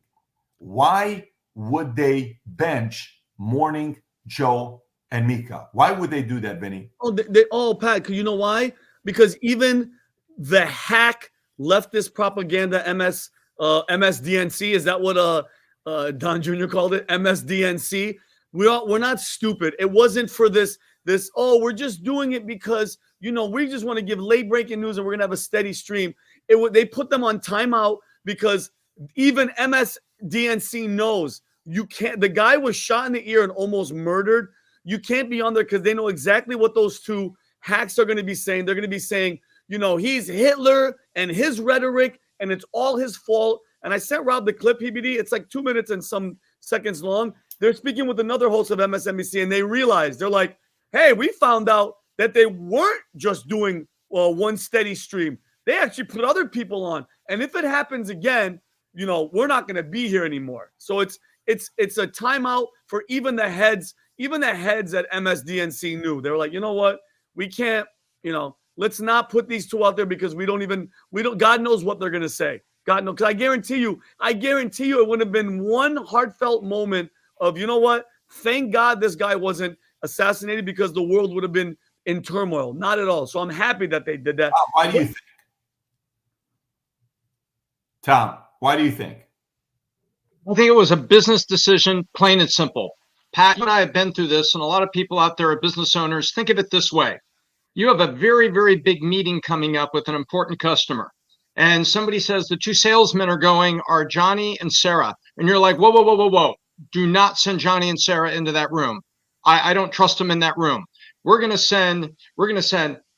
Why would they bench Morning Joe and Mika? Why would they do that, Vinny? Pat, you know why? Because even the hack leftist propaganda MSDNC, is that what Don Jr. called it? MSDNC. We're not stupid. It wasn't for this, we're just doing it because, we just want to give late breaking news and we're going to have a steady stream. They put them on timeout because even MSDNC knows you can't. The guy was shot in the ear and almost murdered. You can't be on there because they know exactly what those 2 hacks are going to be saying. They're going to be saying, he's Hitler and his rhetoric and it's all his fault. And I sent Rob the clip, PBD. It's like 2 minutes and some seconds long. They're speaking with another host of MSNBC and they realize, they're like, hey, we found out that they weren't just doing one steady stream. They actually put other people on. And if it happens again, we're not going to be here anymore. So it's a timeout for even the heads at MSDNC knew. They were like, you know what? We can't, let's not put these two out there because we don't, God knows what they're going to say. God knows. Because I guarantee you it would have been one heartfelt moment of, you know what? Thank God this guy wasn't assassinated because the world would have been in turmoil. Not at all. So I'm happy that they did that. Why do you think? Tom, why do you think? I think it was a business decision, plain and simple. Pat, you and I have been through this, and a lot of people out there are business owners. Think of it this way. You have a very, very big meeting coming up with an important customer. And somebody says the two salesmen are Johnny and Sarah. And you're like, whoa, whoa, whoa, whoa, whoa. Do not send Johnny and Sarah into that room. I don't trust them in that room. We're going to send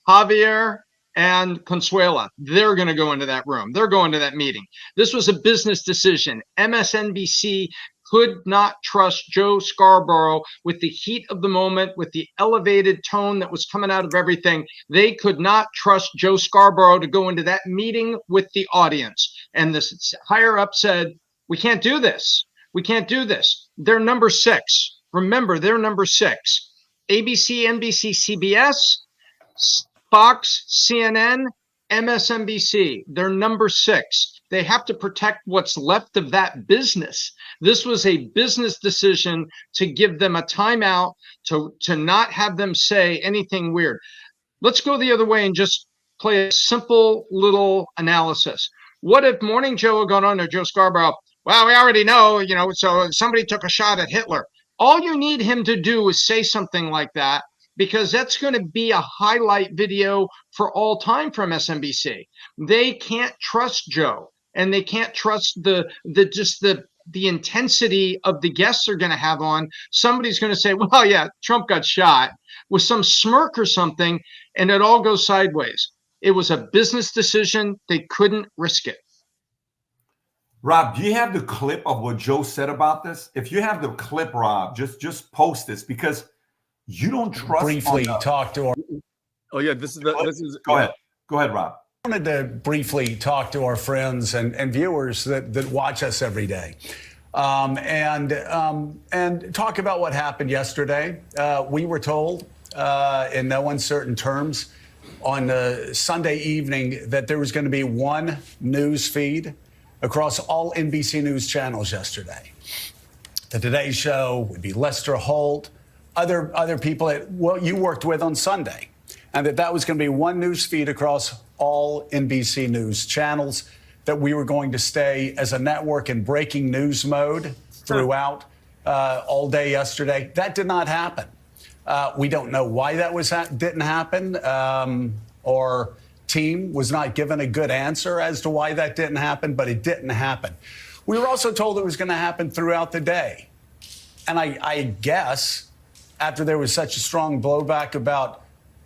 Javier and Consuela. They're going to go into that room. They're going to that meeting. This was a business decision. MSNBC could not trust Joe Scarborough with the heat of the moment, with the elevated tone that was coming out of everything. They could not trust Joe Scarborough to go into that meeting with the audience. And this higher up said, we can't do this. We can't do this. They're number 6. Remember, they're number 6. ABC, NBC, CBS, Fox, CNN, MSNBC. They're number 6. They have to protect what's left of that business. This was a business decision to give them a timeout, to not have them say anything weird. Let's go the other way and just play a simple little analysis. What if Morning Joe had gone on to Joe Scarborough? Well, we already know, so somebody took a shot at Hitler. All you need him to do is say something like that, because that's going to be a highlight video for all time from MSNBC. They can't trust Joe, and they can't trust the intensity of the guests they're going to have on. Somebody's going to say, well, yeah, Trump got shot, with some smirk or something, and it all goes sideways. It was a business decision. They couldn't risk it. Rob, do you have the clip of what Joe said about this? If you have the clip, Rob, just post this, because you don't trust. Briefly talk to our. Oh yeah, this is. Go ahead, Rob. I wanted to briefly talk to our friends and viewers that watch us every day, and talk about what happened yesterday. We were told in no uncertain terms on Sunday evening that there was going to be one news feed across all NBC News channels yesterday. The Today Show would be Lester Holt, other people that you worked with on Sunday, and that was going to be one news feed across all NBC News channels, that we were going to stay as a network in breaking news mode throughout all day yesterday. That did not happen. We don't know why that didn't happen, or team was not given a good answer as to why that didn't happen, but it didn't happen. We were also told it was going to happen throughout the day. And I guess after there was such a strong blowback about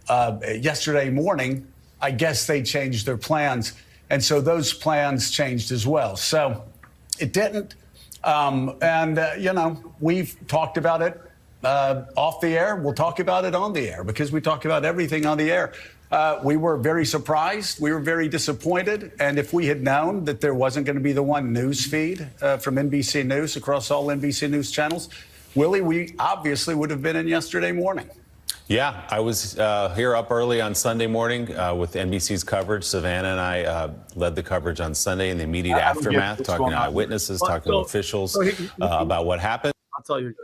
yesterday morning, I guess they changed their plans. And so those plans changed as well. So it didn't. We've talked about it off the air. We'll talk about it on the air, because we talk about everything on the air. We were very surprised. We were very disappointed. And if we had known that there wasn't going to be the one news feed from NBC News across all NBC News channels, Willie, we obviously would have been in yesterday morning. Yeah, I was here up early on Sunday morning with NBC's coverage. Savannah and I led the coverage on Sunday in the immediate aftermath, talking to eyewitnesses, talking to officials about what happened. I'll tell you.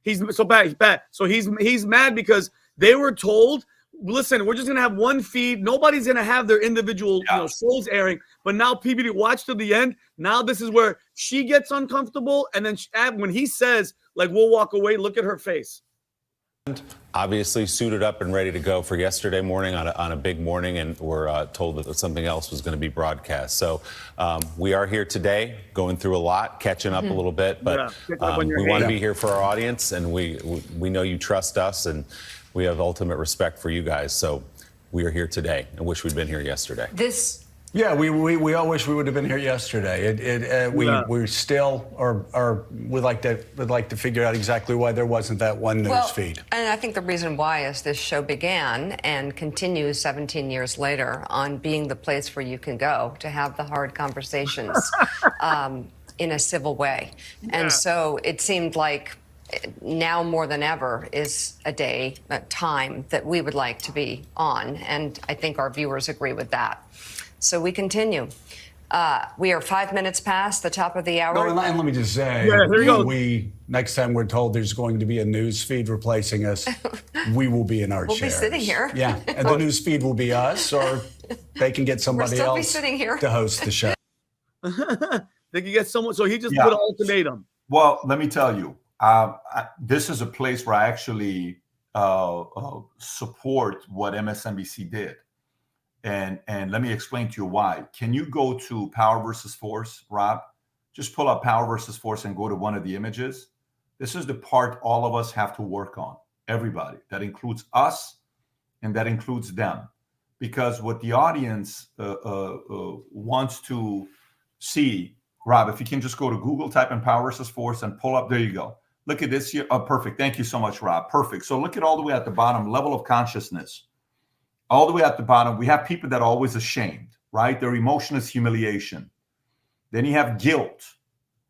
He's bad. So he's mad because they were told, listen, we're just going to have one feed. Nobody's going to have their individual shows airing. But now PBD, watch to the end. Now this is where she gets uncomfortable. And then when he says, like, we'll walk away, look at her face. Obviously suited up and ready to go for yesterday morning on a big morning, and we're told that something else was going to be broadcast. So we are here today, going through a lot, catching up a little bit, but we want to be here for our audience, and we know you trust us, and we have ultimate respect for you guys. So we are here today. I wish we'd been here yesterday. This Yeah, we all wish we would have been here yesterday. We still would like to figure out exactly why there wasn't that one news feed. And I think the reason why is this show began and continues 17 years later on being the place where you can go to have the hard conversations in a civil way. And so it seemed like now more than ever is a time that we would like to be on. And I think our viewers agree with that. So we continue. We are 5 minutes past the top of the hour. No, and let me just say, next time we're told there's going to be a news feed replacing us, we will be in our chairs. We'll be sitting here. Yeah, and the news feed will be us, or they can get somebody else to host the show. They can get someone. So he just put an ultimatum. Well, let me tell you, this is a place where I actually support what MSNBC did. And let me explain to you why. Can you go to Power versus Force, Rob? Just pull up Power versus Force and go to one of the images. This is the part all of us have to work on. Everybody. That includes us and that includes them. Because what the audience wants to see, Rob, if you can just go to Google, type in Power versus Force and pull up. There you go. Look at this here. Oh, perfect. Thank you so much, Rob. Perfect. So look at all the way at the bottom, level of consciousness. All the way at the bottom, we have people that are always ashamed, right? Their emotion is humiliation. Then you have guilt.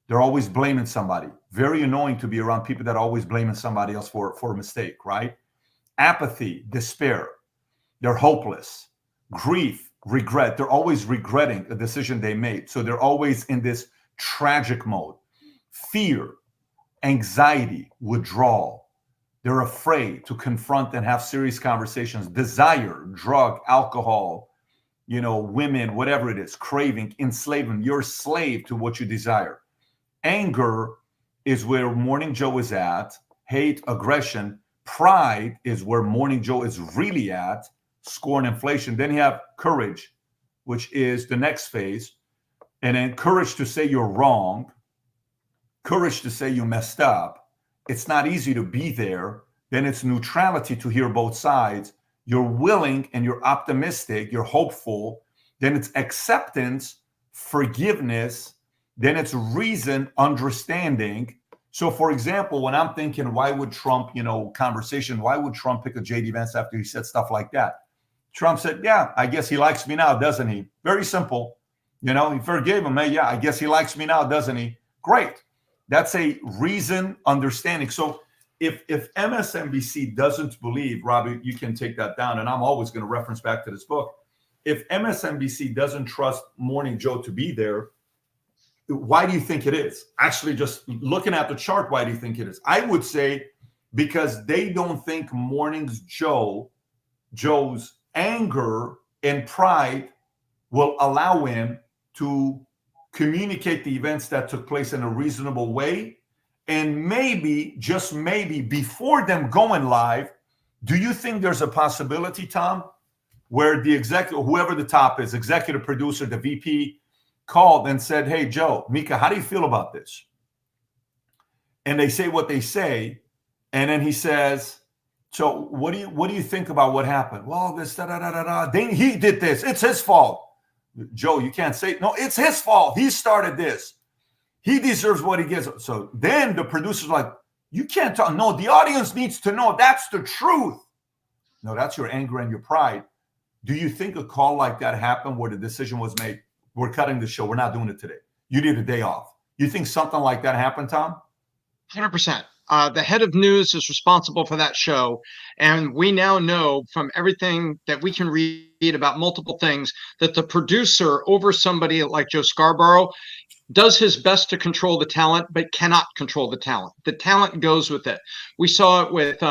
They're always blaming somebody. Very annoying to be around people that are always blaming somebody else for a mistake, right? Apathy, despair. They're hopeless. Grief, regret. They're always regretting a decision they made. So they're always in this tragic mode. Fear, anxiety, withdrawal. They're afraid to confront and have serious conversations. Desire, drug, alcohol, women, whatever it is, craving, enslavement. You're a slave to what you desire. Anger is where Morning Joe is at. Hate, aggression. Pride is where Morning Joe is really at. Scorn, inflation. Then you have courage, which is the next phase. And then courage to say you're wrong. Courage to say you messed up. It's not easy to be there. Then it's neutrality to hear both sides. You're willing and you're optimistic. You're hopeful. Then it's acceptance, forgiveness. Then it's reason, understanding. So, for example, when I'm thinking, why would Trump, conversation, why would Trump pick a J.D. Vance after he said stuff like that? Trump said, yeah, I guess he likes me now, doesn't he? Very simple. He forgave him. Hey, yeah, I guess he likes me now, doesn't he? Great. That's a reason, understanding. So if MSNBC doesn't believe, Robbie, you can take that down, and I'm always going to reference back to this book. If MSNBC doesn't trust Morning Joe to be there, why do you think it is? Actually, just looking at the chart, why do you think it is? I would say because they don't think Morning Joe's anger and pride will allow him to communicate the events that took place in a reasonable way. And maybe, just maybe, before them going live, do you think there's a possibility, Tom, where the executive, whoever the top is, executive producer, the VP, called and said, hey, Joe, Mika, how do you feel about this? And they say what they say. And then he says, so what do you think about what happened? Well, this, he did this. It's his fault. Joe, you can't say, no, it's his fault. He started this. He deserves what he gets. So then the producer's like, you can't talk. No, the audience needs to know that's the truth. No, that's your anger and your pride. Do you think a call like that happened where the decision was made? We're cutting the show. We're not doing it today. You need a day off. You think something like that happened, Tom? 100%. The head of news is responsible for that show. And we now know from everything that we can read about multiple things that the producer over somebody like Joe Scarborough does his best to control the talent, but cannot control the talent. The talent goes with it. We saw it with,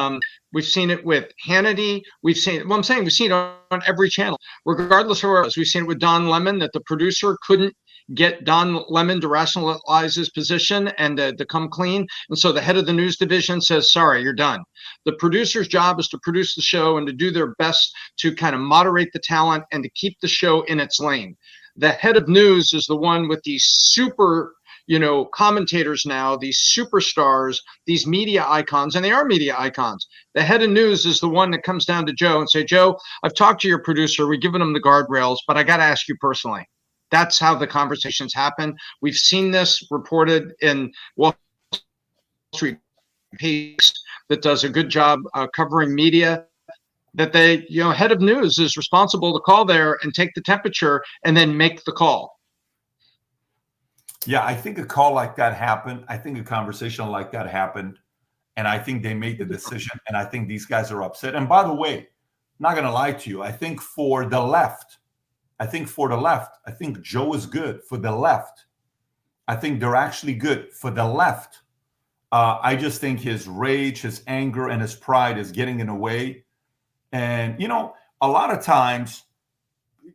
we've seen it with Hannity. We've seen it on every channel, regardless of where it was. We've seen it with Don Lemon, that the producer couldn't get Don Lemon to rationalize his position and to come clean. And so the head of the news division says, sorry, you're done. The producer's job is to produce the show and to do their best to kind of moderate the talent and to keep the show in its lane. The head of news is the one with these super, commentators now, these superstars, these media icons, and they are media icons. The head of news is the one that comes down to Joe and say, Joe, I've talked to your producer. We've given him the guardrails, but I got to ask you personally. That's how the conversations happen. We've seen this reported in Wall Street piece that does a good job covering media, that they, head of news is responsible to call there and take the temperature and then make the call. Yeah, I think a call like that happened. I think a conversation like that happened. And I think they made the decision. And I think these guys are upset. And by the way, I'm not going to lie to you. I think for the left, I think Joe is good for the left. I think they're actually good for the left. I just think his rage, his anger, and his pride is getting in the way. And, a lot of times,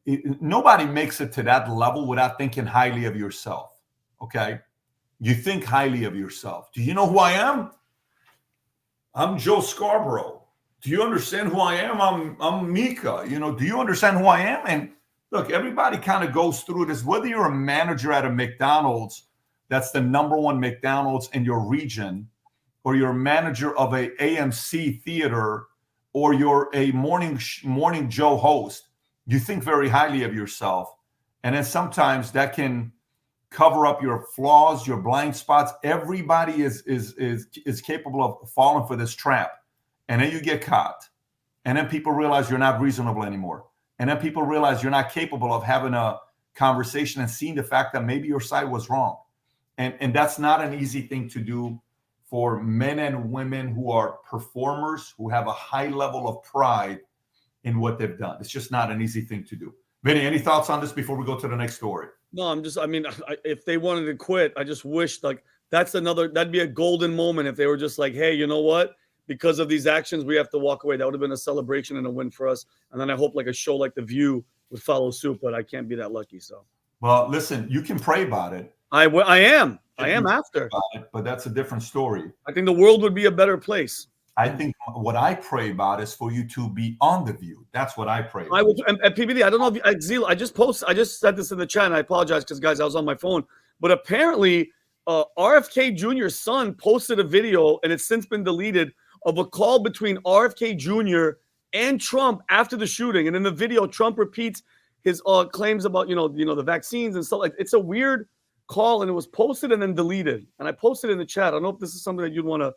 nobody makes it to that level without thinking highly of yourself. Okay? You think highly of yourself. Do you know who I am? I'm Joe Scarborough. Do you understand who I am? I'm Mika. Do you understand who I am? And look, everybody kind of goes through this, whether you're a manager at a McDonald's, that's the number one McDonald's in your region, or you're a manager of a AMC theater, or you're a morning Joe host, you think very highly of yourself. And then sometimes that can cover up your flaws, your blind spots. Everybody is capable of falling for this trap. And then you get caught. And then people realize you're not reasonable anymore. And then people realize you're not capable of having a conversation and seeing the fact that maybe your side was wrong. And that's not an easy thing to do for men and women who are performers, who have a high level of pride in what they've done. It's just not an easy thing to do. Vinny, any thoughts on this before we go to the next story? No, if they wanted to quit, I just wish that'd be a golden moment if they were just like, hey, you know what? Because of these actions, we have to walk away. That would have been a celebration and a win for us. And then I hope like a show like The View would follow suit, but I can't be that lucky. So, well, listen, you can pray about it. I am after. But that's a different story. I think the world would be a better place. I think what I pray about is for you to be on The View. That's what I pray about. I will. And PBD, I don't know if Zila, I just said this in the chat, and I apologize because, guys, I was on my phone. But apparently, RFK Jr.'s son posted a video, and it's since been deleted, of a call between RFK Jr. and Trump after the shooting. And in the video, Trump repeats his claims about the vaccines and stuff. Like, it's a weird call, and it was posted and then deleted. And I posted in the chat. I don't know if this is something that you'd want to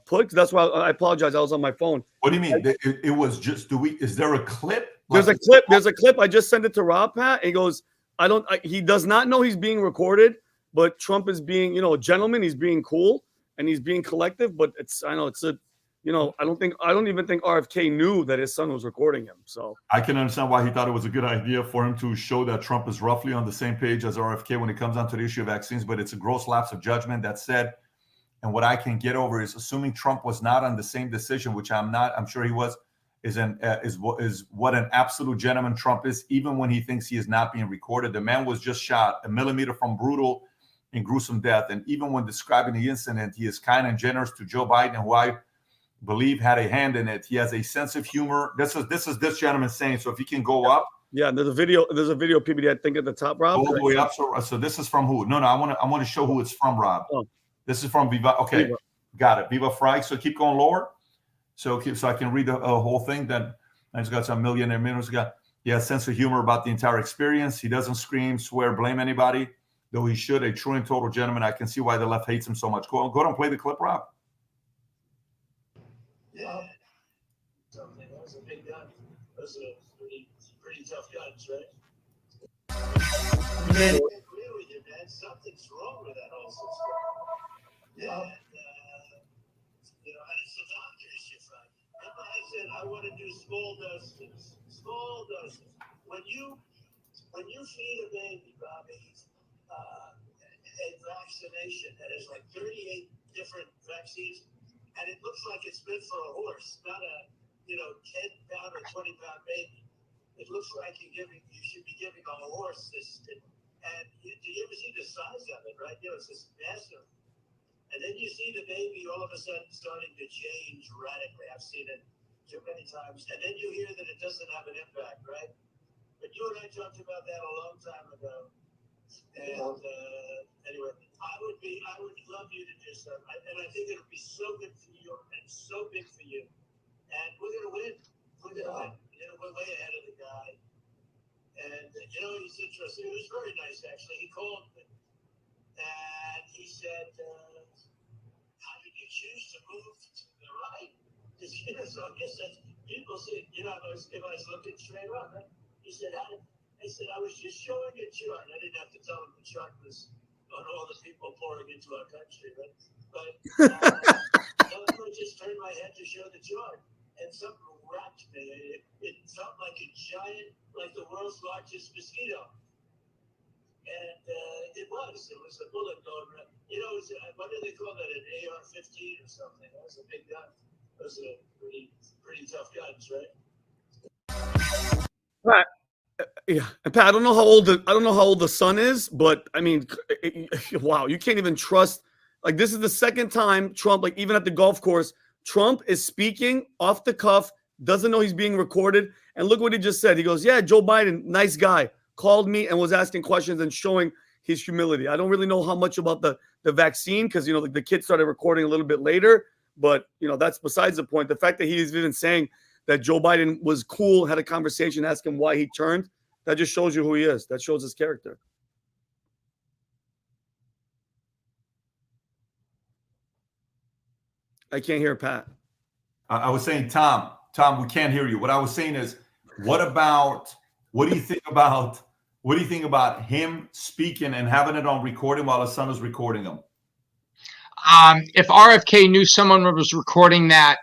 put, because that's why I apologize. I was on my phone. What do you mean? It was just, is there a clip? There's a clip. There's a clip. I just sent it to Rob Pat. And he goes, he does not know he's being recorded, but Trump is being, a gentleman. He's being cool and he's being collective, but I don't even think RFK knew that his son was recording him. So I can understand why he thought it was a good idea for him to show that Trump is roughly on the same page as RFK when it comes down to the issue of vaccines, but it's a gross lapse of judgment. That said, and what I can get over is assuming Trump was not on the same decision, which I'm not, I'm sure he was, is what an absolute gentleman Trump is, even when he thinks he is not being recorded. The man was just shot a millimeter from brutal and gruesome death. And even when describing the incident, he is kind and generous to Joe Biden, who I believe had a hand in it. He has a sense of humor. This is this gentleman saying, so if he can go up. Yeah, there's a video PBD, I think, at the top, Rob. All the way up. So this is from who? No, I want to show who it's from, Rob. Oh. This is from Viva. Okay, Viva. Got it. Viva Frag. So keep going lower. So I can read the whole thing. Then I just got some millionaire minutes. He has a sense of humor about the entire experience. He doesn't scream, swear, blame anybody, though he should. A true and total gentleman. I can see why the left hates him so much. Go ahead and play the clip, Rob. Yeah, something. That was a big gun. Those are pretty tough guns, right? I agree with you, man. Something's wrong with that whole system. Yeah. And, and it's a doctor issue, right? Remember I said I want to do small doses. Small doses. When you feed a baby, Bobby, a vaccination that has like 38 different vaccines, and it looks like it's meant for a horse, not a 10-pound or 20-pound baby. It looks like you should be giving a horse this. And do you ever see the size of it, right? It's just massive. And then you see the baby all of a sudden starting to change radically. I've seen it too many times. And then you hear that it doesn't have an impact, right? But you and I talked about that a long time ago. And anyway, I would love you to do so, and I think it'll be so good for you and so big for you. And we're gonna win. We're gonna win. You know, we're way ahead of the guy. And you know, it's interesting. It was very nice, actually. He called me and he said, "How did you choose to move to the right?" Because you know, so I guess that's people say, you know, if I was looking straight up, right? He said, I said, I was just showing a chart. I didn't have to tell him the chart was on all the people pouring into our country, right? But I just turned my head to show the chart, and something wrapped me. It felt like a giant, like the world's largest mosquito. And it was a bullet going around. You know, what do they call that, an AR-15 or something? That was a big gun. Those are pretty tough guns, right? Pat, yeah, and Pat, I don't know how old the son is, but I mean, wow, you can't even trust. Like, this is the second time Trump, like even at the golf course, Trump is speaking off the cuff, doesn't know he's being recorded, and look what he just said. He goes, "Yeah, Joe Biden, nice guy, called me and was asking questions and showing his humility." I don't really know how much about the vaccine because, you know, like the kid started recording a little bit later, but you know, that's besides the point. The fact that he's even saying that Joe Biden was cool, had a conversation, asked him why he turned, that just shows you who he is. That shows his character. I can't hear Pat. I was saying, Tom, we can't hear you. What I was saying is, what do you think about him speaking and having it on recording while his son is recording him? If RFK knew someone was recording that,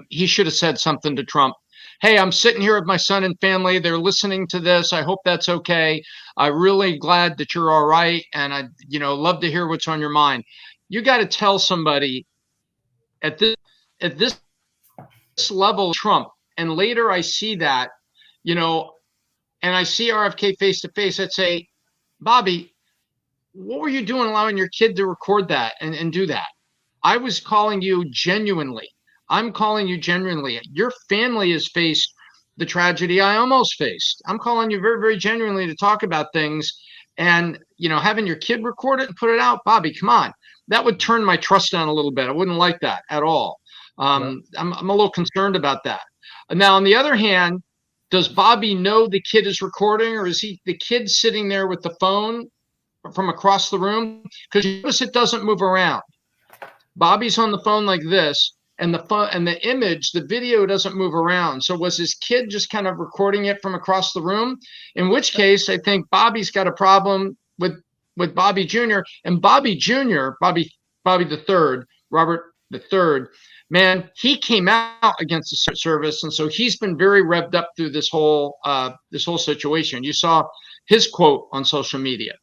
he should have said something to Trump. "Hey, I'm sitting here with my son and family. They're listening to this. I hope that's okay. I'm really glad that you're all right. And I, you know, love to hear what's on your mind." You got to tell somebody at this level, Trump. And later I see that, you know, and I see RFK face to face. I'd say, "Bobby, what were you doing allowing your kid to record that and do that? I was calling you genuinely. I'm calling you genuinely. Your family has faced the tragedy I almost faced. I'm calling you very, very genuinely to talk about things. And, you know, having your kid record it and put it out, Bobby, come on. That would turn my trust down a little bit. I wouldn't like that at all. I'm a little concerned about that. Now, on the other hand, does Bobby know the kid is recording, or is the kid sitting there with the phone from across the room? Because you notice it doesn't move around. Bobby's on the phone like this, and the image, the video doesn't move around. So was his kid just kind of recording it from across the room? In which case, I think Bobby's got a problem with Bobby Jr. And Bobby Jr., Bobby the third, Robert the third, man, he came out against the Secret Service, and so he's been very revved up through this whole situation. You saw his quote on social media.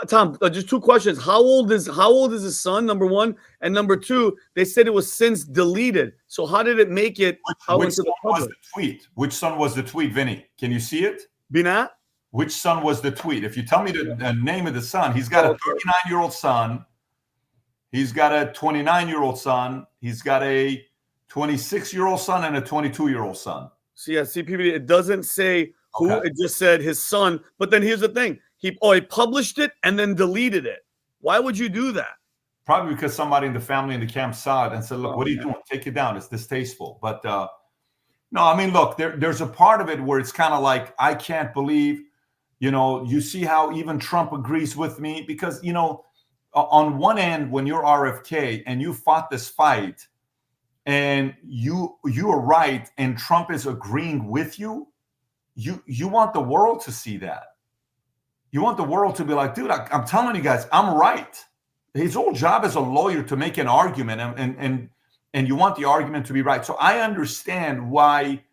Tom, just two questions. How old is his son? Number one, and number two, they said it was since deleted. So how did it make it out into the public? Was the tweet? Which son was the tweet, Vinny? Can you see it? Bina? Which son was the tweet? If you tell me the name of the son, he's got a 39-year-old son. He's got a 29-year-old son. He's got a 26-year-old son and a 22-year-old son. So yeah, PBD, it doesn't say who. Okay. It just said his son. But then here's the thing. He published it and then deleted it. Why would you do that? Probably because somebody in the family in the camp saw it and said, "Look, what are you doing? Take it down. It's distasteful." But no, I mean, look, there's a part of it where it's kind of like, I can't believe, you know, you see how even Trump agrees with me, because, you know, on one end, when you're RFK and you fought this fight and you are right and Trump is agreeing with you, you want the world to see that. You want the world to be like, dude, I'm telling you guys, I'm right. His whole job as a lawyer to make an argument, and you want the argument to be right. So I understand why,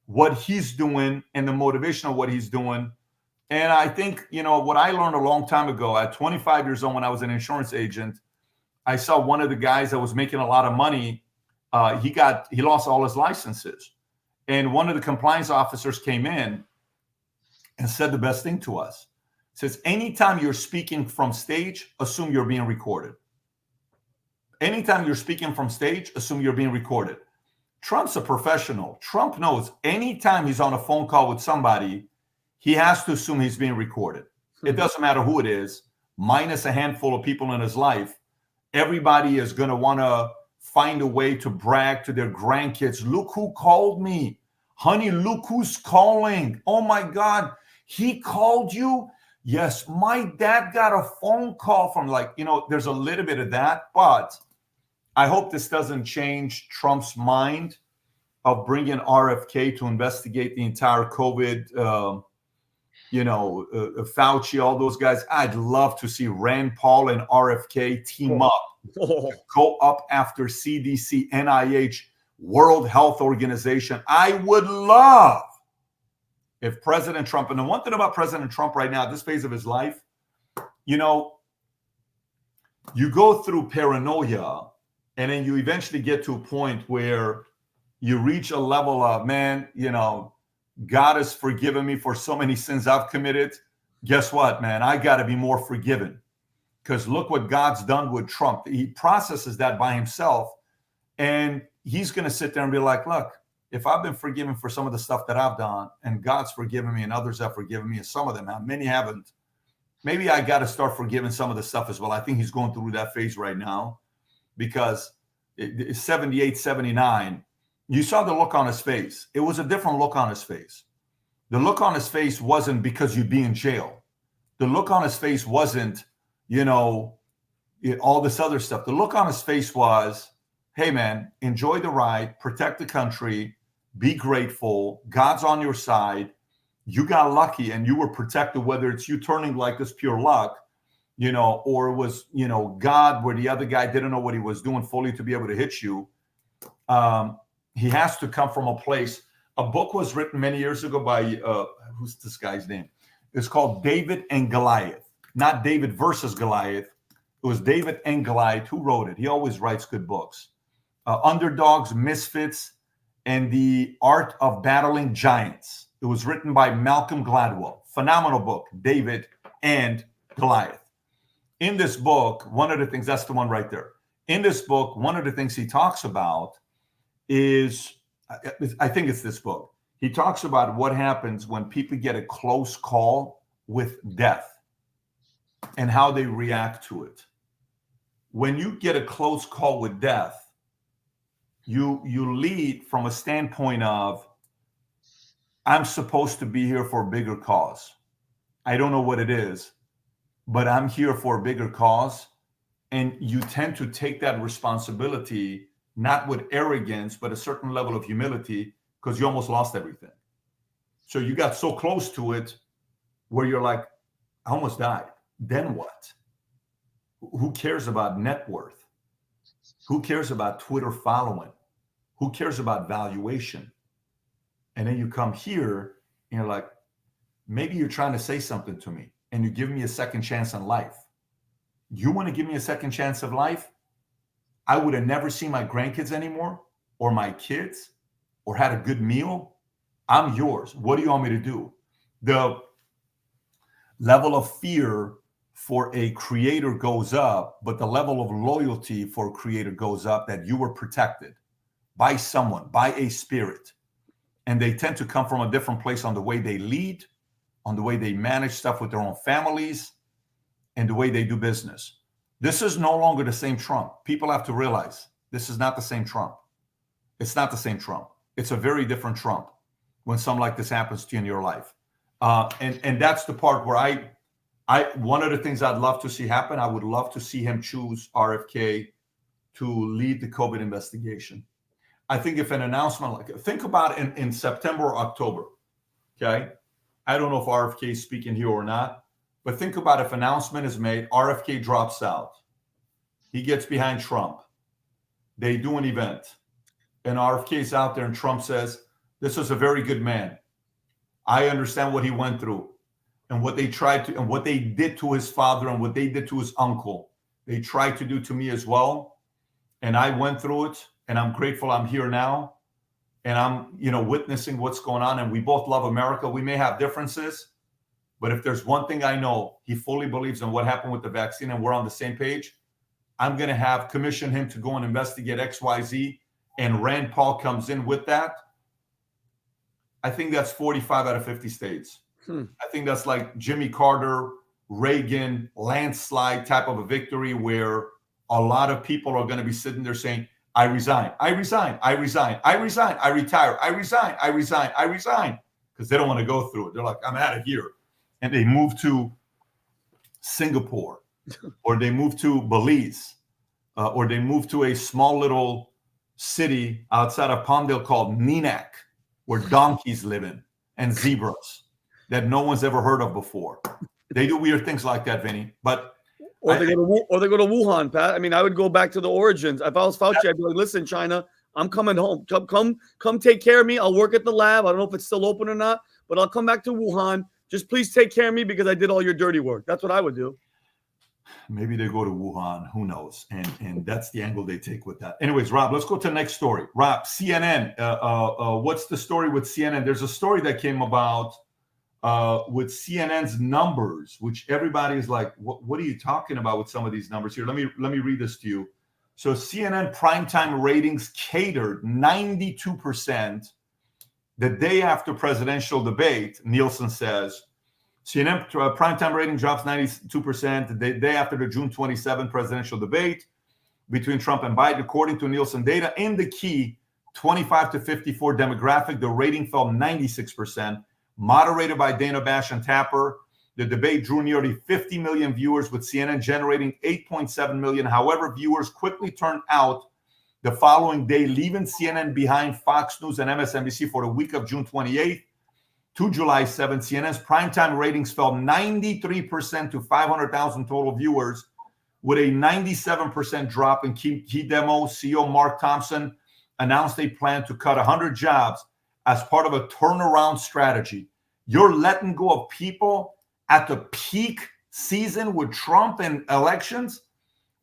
what he's doing and the motivation of what he's doing. And I think, you know, what I learned a long time ago, at 25 years old, when I was an insurance agent, I saw one of the guys that was making a lot of money. He lost all his licenses. And one of the compliance officers came in and said the best thing to us. Says, anytime you're speaking from stage, assume you're being recorded. Anytime you're speaking from stage, assume you're being recorded. Trump's a professional. Trump knows anytime he's on a phone call with somebody, he has to assume he's being recorded. It doesn't matter who it is, minus a handful of people in his life. Everybody is going to want to find a way to brag to their grandkids. Look who called me. Honey, look who's calling. Oh my God, he called you? Yes, my dad got a phone call from, like, there's a little bit of that, but I hope this doesn't change Trump's mind of bringing RFK to investigate the entire COVID, Fauci, all those guys. I'd love to see Rand Paul and RFK team up, go up after CDC, NIH, World Health Organization. I would love if President Trump, and the one thing about President Trump right now, at this phase of his life, you go through paranoia, and then you eventually get to a point where you reach a level of, man, God has forgiven me for so many sins I've committed. Guess what, man? I got to be more forgiven, because look what God's done with Trump. He processes that by himself, and he's going to sit there and be like, look, if I've been forgiven for some of the stuff that I've done, and God's forgiven me, and others have forgiven me, and some of them have, many haven't, maybe I got to start forgiving some of the stuff as well. I think he's going through that phase right now, because 78, 79, you saw the look on his face. It was a different look on his face. The look on his face wasn't because you'd be in jail. The look on his face wasn't, all this other stuff. The look on his face was, hey, man, enjoy the ride, protect the country, be grateful. God's on your side. You got lucky and you were protected, whether it's you turning like this pure luck, or it was, God, where the other guy didn't know what he was doing fully to be able to hit you. He has to come from a place. A book was written many years ago by, who's this guy's name? It's called David and Goliath, not David versus Goliath. It was David and Goliath. Who wrote it? He always writes good books. Underdogs, Misfits, and the Art of Battling Giants. It was written by Malcolm Gladwell. Phenomenal book, David and Goliath. In this book, one of the things, that's the one right there. In this book, one of the things he talks about is, I think it's this book. He talks about what happens when people get a close call with death and how they react to it. When you get a close call with death, you lead from a standpoint of, I'm supposed to be here for a bigger cause. I don't know what it is, but I'm here for a bigger cause. And you tend to take that responsibility, not with arrogance, but a certain level of humility, because you almost lost everything. So you got so close to it where you're like, I almost died. Then what? Who cares about net worth? Who cares about Twitter following? Who cares about valuation? And then you come here and you're like, maybe you're trying to say something to me and you give me a second chance in life. You want to give me a second chance of life? I would have never seen my grandkids anymore, or my kids, or had a good meal. I'm yours. What do you want me to do? The level of fear for a creator goes up, but the level of loyalty for a creator goes up, that you were protected by someone, by a spirit. And they tend to come from a different place on the way they lead, on the way they manage stuff with their own families, and the way they do business. This is no longer the same Trump. People have to realize this is not the same Trump. It's not the same Trump. It's a very different Trump when something like this happens to you in your life. And that's the part where I one of the things I'd love to see happen, I would love to see him choose RFK to lead the COVID investigation. I think if an announcement like, think about it in September or October, okay? I don't know if RFK is speaking here or not, but think about if an announcement is made, RFK drops out. He gets behind Trump. They do an event, and RFK is out there, and Trump says, this was a very good man. I understand what he went through and what they tried to, and what they did to his father and what they did to his uncle. They tried to do to me as well. And I went through it, and I'm grateful I'm here now. And I'm, witnessing what's going on. And we both love America. We may have differences, but if there's one thing I know, he fully believes in what happened with the vaccine, and we're on the same page. I'm going to commission him to go and investigate XYZ, and Rand Paul comes in with that. I think that's 45 out of 50 states. I think that's like Jimmy Carter Reagan landslide type of a victory where a lot of people are going to be sitting there saying, I resign, I resign, I resign, I resign, I retire, I resign, I resign, I resign, because they don't want to go through it. They're like, I'm out of here. And they move to Singapore, or they move to Belize, or they move to a small little city outside of Palmdale called Neenach, where donkeys live in and zebras that no one's ever heard of before. They do weird things like that, Vinny. But Or they go to Wuhan, Pat. I mean, I would go back to the origins. If I was Fauci, I'd be like, listen, China, I'm coming home. Come take care of me. I'll work at the lab. I don't know if it's still open or not, but I'll come back to Wuhan. Just please take care of me because I did all your dirty work. That's what I would do. Maybe they go to Wuhan. Who knows? And that's the angle they take with that. Anyways, Rob, let's go to the next story. Rob, CNN. What's the story with CNN? There's a story that came about with CNN's numbers, which everybody is like, what are you talking about with some of these numbers here? Let me read this to you. So CNN primetime ratings catered 92% the day after presidential debate. Nielsen says CNN primetime rating drops 92% the day after the June 27 presidential debate between Trump and Biden. According to Nielsen data, in the key 25 to 54 demographic, the rating fell 96%. Moderated by Dana Bash and Tapper, the debate drew nearly 50 million viewers, with CNN generating 8.7 million. However, viewers quickly turned out the following day, leaving CNN behind Fox News and MSNBC for the week of June 28th to July 7th. CNN's primetime ratings fell 93% to 500,000 total viewers, with a 97% drop in key demo. CEO Mark Thompson announced a plan to cut 100 jobs as part of a turnaround strategy. You're letting go of people at the peak season with Trump and elections.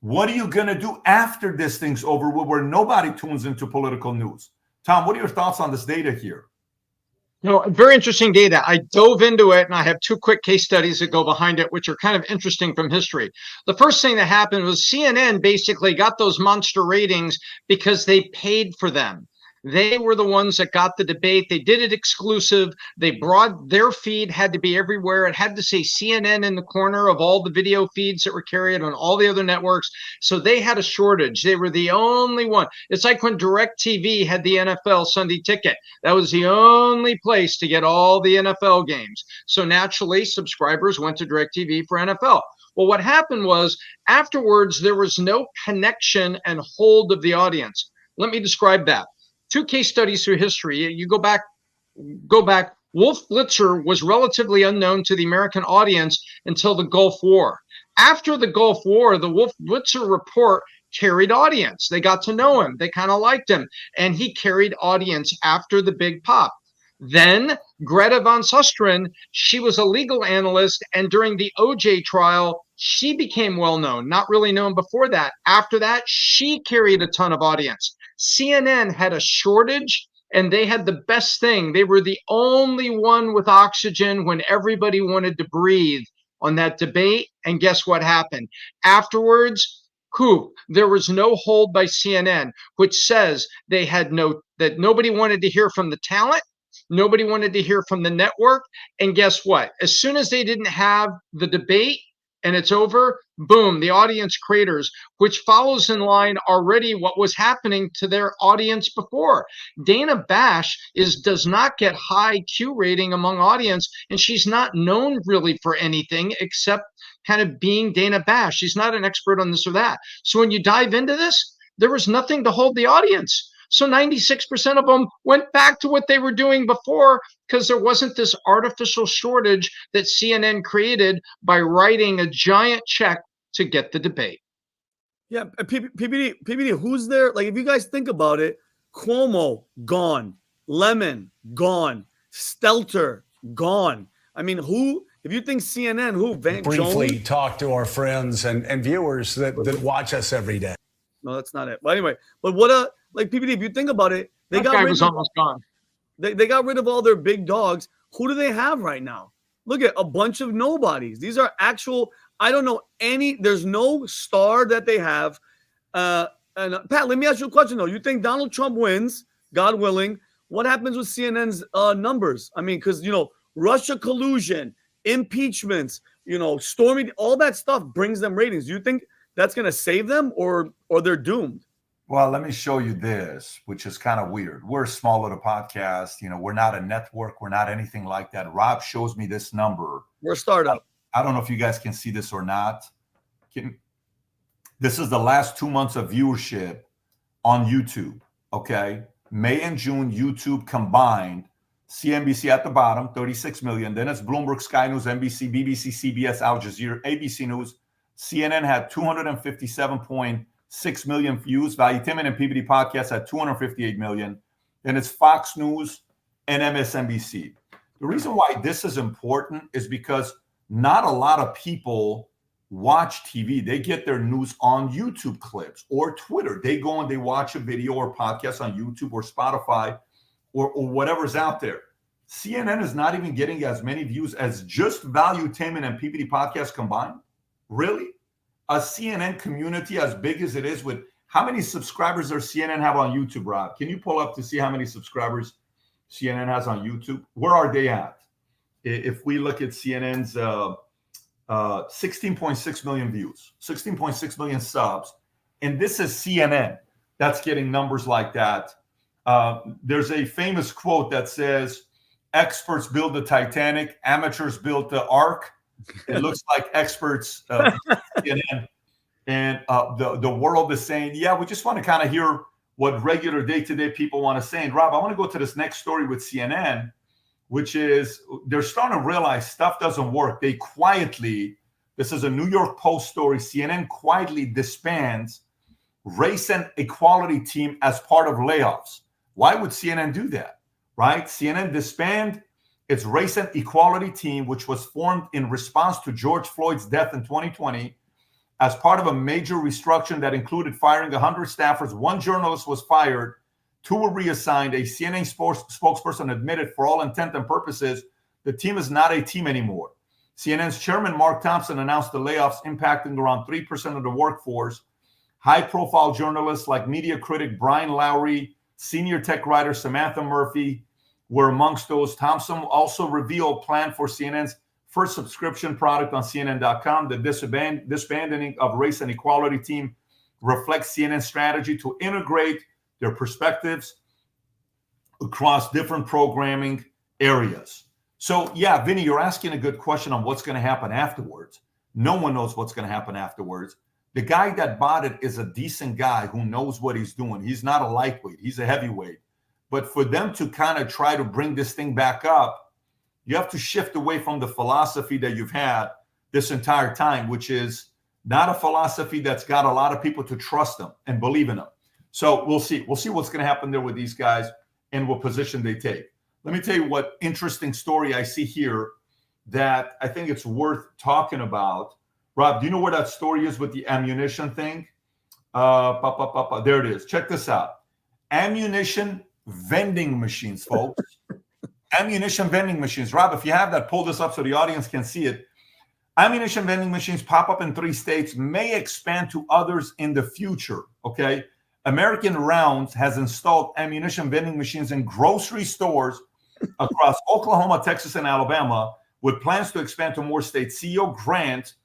What are you going to do after this thing's over, where nobody tunes into political news? Tom, what are your thoughts on this data here? Very interesting data. I dove into it, and I have two quick case studies that go behind it, which are kind of interesting from history. The first thing that happened was CNN basically got those monster ratings because they paid for them. They were the ones that got the debate. They did it exclusive. They brought their feed, had to be everywhere. It had to say CNN in the corner of all the video feeds that were carried on all the other networks. So they had a shortage. They were the only one. It's like when DirecTV had the NFL Sunday Ticket. That was the only place to get all the NFL games. So naturally, subscribers went to DirecTV for NFL. Well, what happened was afterwards, there was no connection and hold of the audience. Let me describe that. Two case studies through history. You go back. Wolf Blitzer was relatively unknown to the American audience until the Gulf War. After the Gulf War, the Wolf Blitzer report carried audience. They got to know him. They kind of liked him. And he carried audience after the big pop. Then Greta Van Susteren, she was a legal analyst. And during the OJ trial, she became well known, not really known before that. After that, she carried a ton of audience. CNN had a shortage, and they had the best thing. They were the only one with oxygen when everybody wanted to breathe on that debate. And guess what happened? Afterwards, there was no hold by CNN, which says they had that nobody wanted to hear from the talent. Nobody wanted to hear from the network. And guess what? As soon as they didn't have the debate and it's over, boom, the audience craters, which follows in line already what was happening to their audience before. Dana Bash does not get high Q rating among audience, and she's not known really for anything except kind of being Dana Bash. She's not an expert on this or that. So when you dive into this, there was nothing to hold the audience. So 96% of them went back to what they were doing before because there wasn't this artificial shortage that CNN created by writing a giant check to get the debate. Yeah, PBD, who's there? Like, if you guys think about it, Cuomo, gone. Lemon, gone. Stelter, gone. I mean, if you think CNN, who? Vance Briefly talk to our friends and viewers that watch us every day. No, that's not it. But anyway, like PBD, if you think about it, they got rid of all their big dogs. Who do they have right now? Look at a bunch of nobodies. These are actual, I don't know there's no star that they have. And Pat, let me ask you a question though. You think Donald Trump wins, God willing, what happens with CNN's numbers? I mean, because, Russia collusion, impeachments, Stormy, all that stuff brings them ratings. Do you think that's going to save them, or they're doomed? Well, let me show you this, which is kind of weird. We're a small little podcast. We're not a network. We're not anything like that. Rob shows me this number. We're a startup. I don't know if you guys can see this or not. This is the last 2 months of viewership on YouTube. Okay. May and June, YouTube combined. CNBC at the bottom, 36 million. Then it's Bloomberg, Sky News, NBC, BBC, CBS, Al Jazeera, ABC News. CNN had 257.6 million views. Value Timon and PBD podcast had 258 million. Then it's Fox News and MSNBC. The reason why this is important is because not a lot of people watch TV. They get their news on YouTube clips or Twitter. They go and they watch a video or podcast on YouTube or Spotify or whatever's out there. CNN is not even getting as many views as just Valuetainment and PBD podcast combined. Really? A CNN community as big as it is, with how many subscribers does CNN have on YouTube, Rob? Can you pull up to see how many subscribers CNN has on YouTube? Where are they at? If we look at CNN's 16.6 million views, 16.6 million subs, and this is CNN that's getting numbers like that. There's a famous quote that says, experts build the Titanic, amateurs build the Ark. It looks like experts CNN and the world is saying, yeah, we just want to kind of hear what regular day-to-day people want to say. And Rob, I want to go to this next story with CNN, which is they're starting to realize stuff doesn't work. They quietly, this is a New York Post story, CNN quietly disbands race and equality team as part of layoffs. Why would CNN do that, right? CNN disband its race and equality team, which was formed in response to George Floyd's death in 2020, as part of a major restructuring that included firing 100 staffers. One journalist was fired, 2 were reassigned. A CNN spokesperson admitted, for all intent and purposes, the team is not a team anymore. CNN's chairman, Mark Thompson, announced the layoffs impacting around 3% of the workforce. High-profile journalists like media critic Brian Lowry, senior tech writer Samantha Murphy were amongst those. Thompson also revealed plan for CNN's first subscription product on CNN.com. The disbanding of race and equality team reflects CNN's strategy to integrate their perspectives across different programming areas. So, yeah, Vinny, you're asking a good question on what's going to happen afterwards. No one knows what's going to happen afterwards. The guy that bought it is a decent guy who knows what he's doing. He's not a lightweight. He's a heavyweight. But for them to kind of try to bring this thing back up, you have to shift away from the philosophy that you've had this entire time, which is not a philosophy that's got a lot of people to trust them and believe in them. So we'll see. We'll see what's going to happen there with these guys and what position they take. Let me tell you what interesting story I see here that I think it's worth talking about. Rob, do you know where that story is with the ammunition thing? There it is. Check this out. Ammunition vending machines, folks. Ammunition vending machines. Rob, if you have that, pull this up so the audience can see it. Ammunition vending machines pop up in 3 states, may expand to others in the future, okay? American Rounds has installed ammunition vending machines in grocery stores across Oklahoma, Texas, and Alabama, with plans to expand to more states. CEO Grant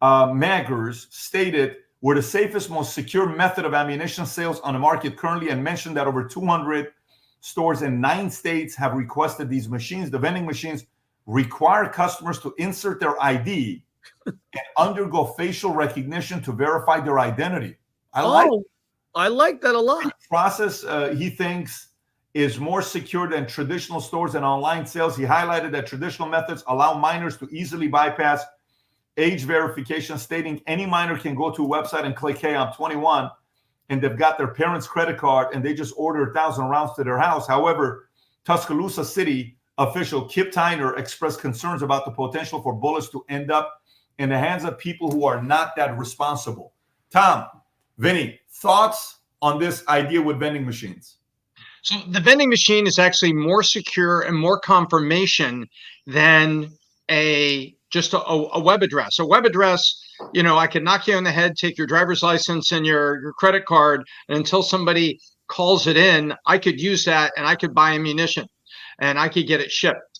Magers stated, we're the safest, most secure method of ammunition sales on the market currently, and mentioned that over 200 stores in 9 states have requested these machines. The vending machines require customers to insert their ID and undergo facial recognition to verify their identity. I like that a lot. The process, he thinks, is more secure than traditional stores and online sales. He highlighted that traditional methods allow minors to easily bypass age verification, stating any minor can go to a website and click, hey, I'm 21, and they've got their parents' credit card, and they just order 1,000 rounds to their house. However, Tuscaloosa City official Kip Tyner expressed concerns about the potential for bullets to end up in the hands of people who are not that responsible. Tom, Vinny, thoughts on this idea with vending machines? So the vending machine is actually more secure and more confirmation than just a web address. A web address, you know, I could knock you on the head, take your driver's license and your credit card, and until somebody calls it in, I could use that and I could buy ammunition and I could get it shipped.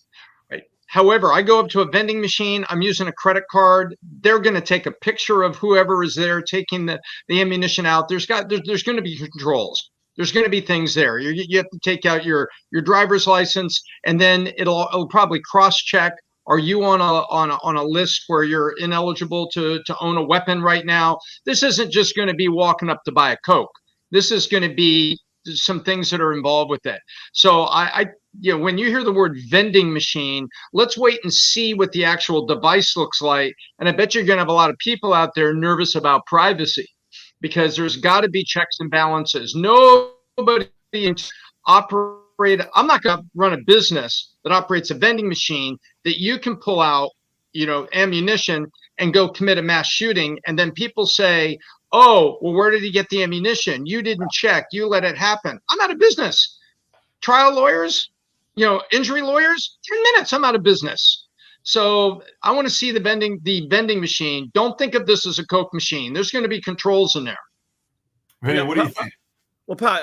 Right? However, I go up to a vending machine, I'm using a credit card. They're going to take a picture of whoever is there taking the ammunition out. There's going to be controls. There's going to be things there. You have to take out your driver's license, and then it'll probably cross-check. Are you on a list where you're ineligible to own a weapon right now? This isn't just going to be walking up to buy a Coke. This is going to be some things that are involved with it. So when you hear the word vending machine, let's wait and see what the actual device looks like. And I bet you're going to have a lot of people out there nervous about privacy, because there's got to be checks and balances. Nobody operate. I'm not going to run a business that operates a vending machine that you can pull out, ammunition and go commit a mass shooting. And then people say, oh, well, where did he get the ammunition? You didn't check. You let it happen. I'm out of business. Trial lawyers, injury lawyers, 10 minutes, I'm out of business. So I want to see the vending machine. Don't think of this as a Coke machine. There's going to be controls in there. Vinny, what do you think? Well, Pat,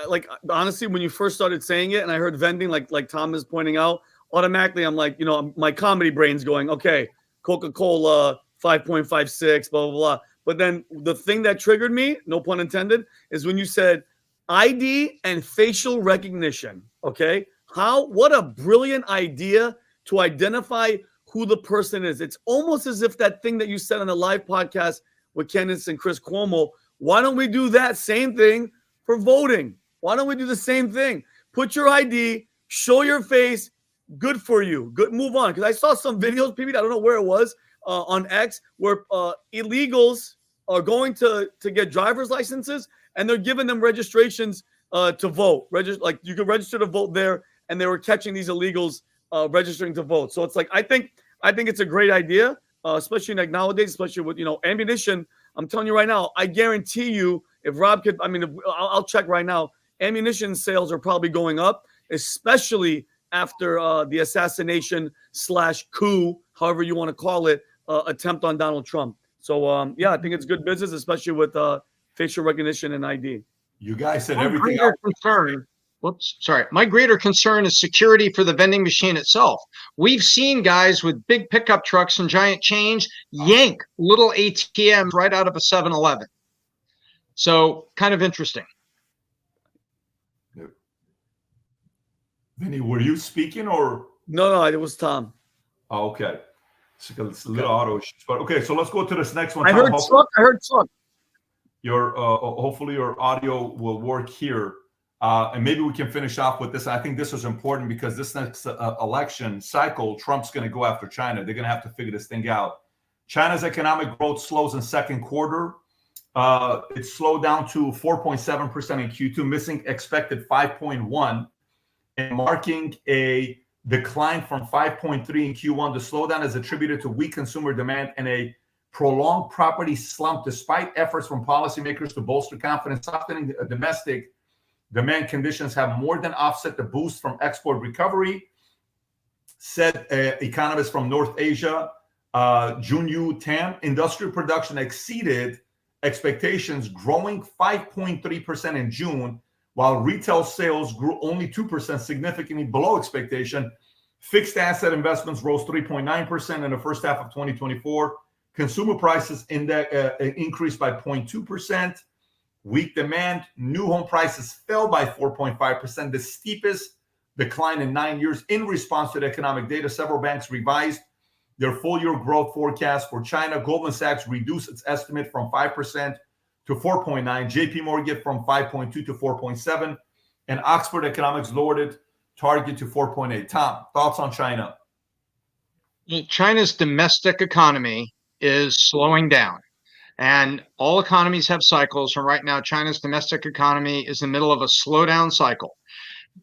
honestly, when you first started saying it and I heard vending, like Tom is pointing out, automatically I'm like, my comedy brain's going, okay, Coca-Cola, 5.56, blah, blah, blah. But then the thing that triggered me, no pun intended, is when you said ID and facial recognition. Okay. What a brilliant idea to identify who the person is. It's almost as if that thing that you said on the live podcast with Candace and Chris Cuomo. Why don't we do that same thing for voting? Why don't we do the same thing? Put your ID, show your face. Good for you. Good. Move on. Because I saw some videos, PBD, I don't know where it was, on X, where illegals are going to get driver's licenses and they're giving them registrations to vote. You could register to vote there, and they were catching these illegals registering to vote. So it's like I think it's a great idea, especially nowadays, especially with ammunition. I'm telling you right now, I guarantee you, if Rob could, I'll check right now. Ammunition sales are probably going up, especially after the assassination / coup, however you want to call it, attempt on Donald Trump. So, I think it's good business, especially with facial recognition and ID. You guys said everything. My greater concern is security for the vending machine itself. We've seen guys with big pickup trucks and giant change yank little ATMs right out of a 7-Eleven. So, kind of interesting. Vinny, were you speaking or? No, it was Tom. Oh, okay. It's a little auto issues, but okay. So let's go to this next one. I heard truck. Hopefully your audio will work here, and maybe we can finish off with this. I think this is important because this next election cycle, Trump's going to go after China. They're going to have to figure this thing out. China's economic growth slows in second quarter. It slowed down to 4.7% in Q2, missing expected 5.1%, and marking a decline from 5.3 in Q1. The slowdown is attributed to weak consumer demand and a prolonged property slump, despite efforts from policymakers to bolster confidence. Softening domestic demand conditions have more than offset the boost from export recovery, said economists from North Asia. Junyu Tam, industrial production exceeded expectations, growing 5.3% in June, while retail sales grew only 2%, significantly below expectation. Fixed asset investments rose 3.9% in the first half of 2024. Consumer prices increased by 0.2%. Weak demand. New home prices fell by 4.5%, the steepest decline in 9 years. In response to the economic data, several banks revised their full-year growth forecast for China. Goldman Sachs reduced its estimate from 5% to 4.9%. JP Morgan from 5.2 to 4.7%. And Oxford Economics lowered its target to 4.8%. Tom, thoughts on China? China's domestic economy is slowing down. And all economies have cycles. And right now, China's domestic economy is in the middle of a slowdown cycle.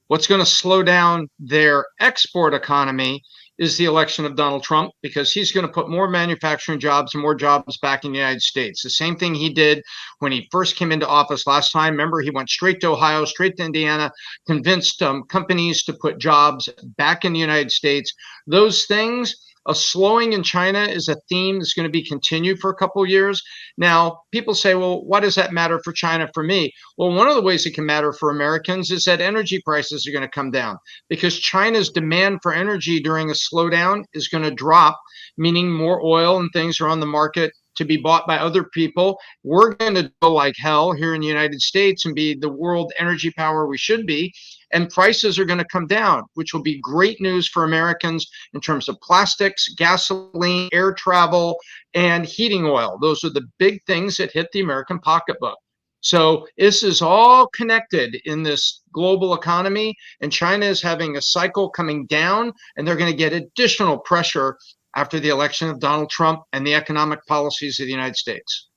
What's going to slow down their export economy is the election of Donald Trump, because he's going to put more manufacturing jobs and more jobs back in the United States. The same thing he did when he first came into office last time. Remember, he went straight to Ohio, straight to Indiana, convinced companies to put jobs back in the United States. Those things A slowing in China is a theme that's going to be continued for a couple of years. Now, people say, well, why does that matter for China for me? Well, one of the ways it can matter for Americans is that energy prices are going to come down because China's demand for energy during a slowdown is going to drop, meaning more oil and things are on the market to be bought by other people. We're going to go like hell here in the United States and be the world energy power we should be. And prices are going to come down, which will be great news for Americans in terms of plastics, gasoline, air travel, and heating oil. Those are the big things that hit the American pocketbook. So this is all connected in this global economy, and China is having a cycle coming down, and they're going to get additional pressure after the election of Donald Trump and the economic policies of the United States.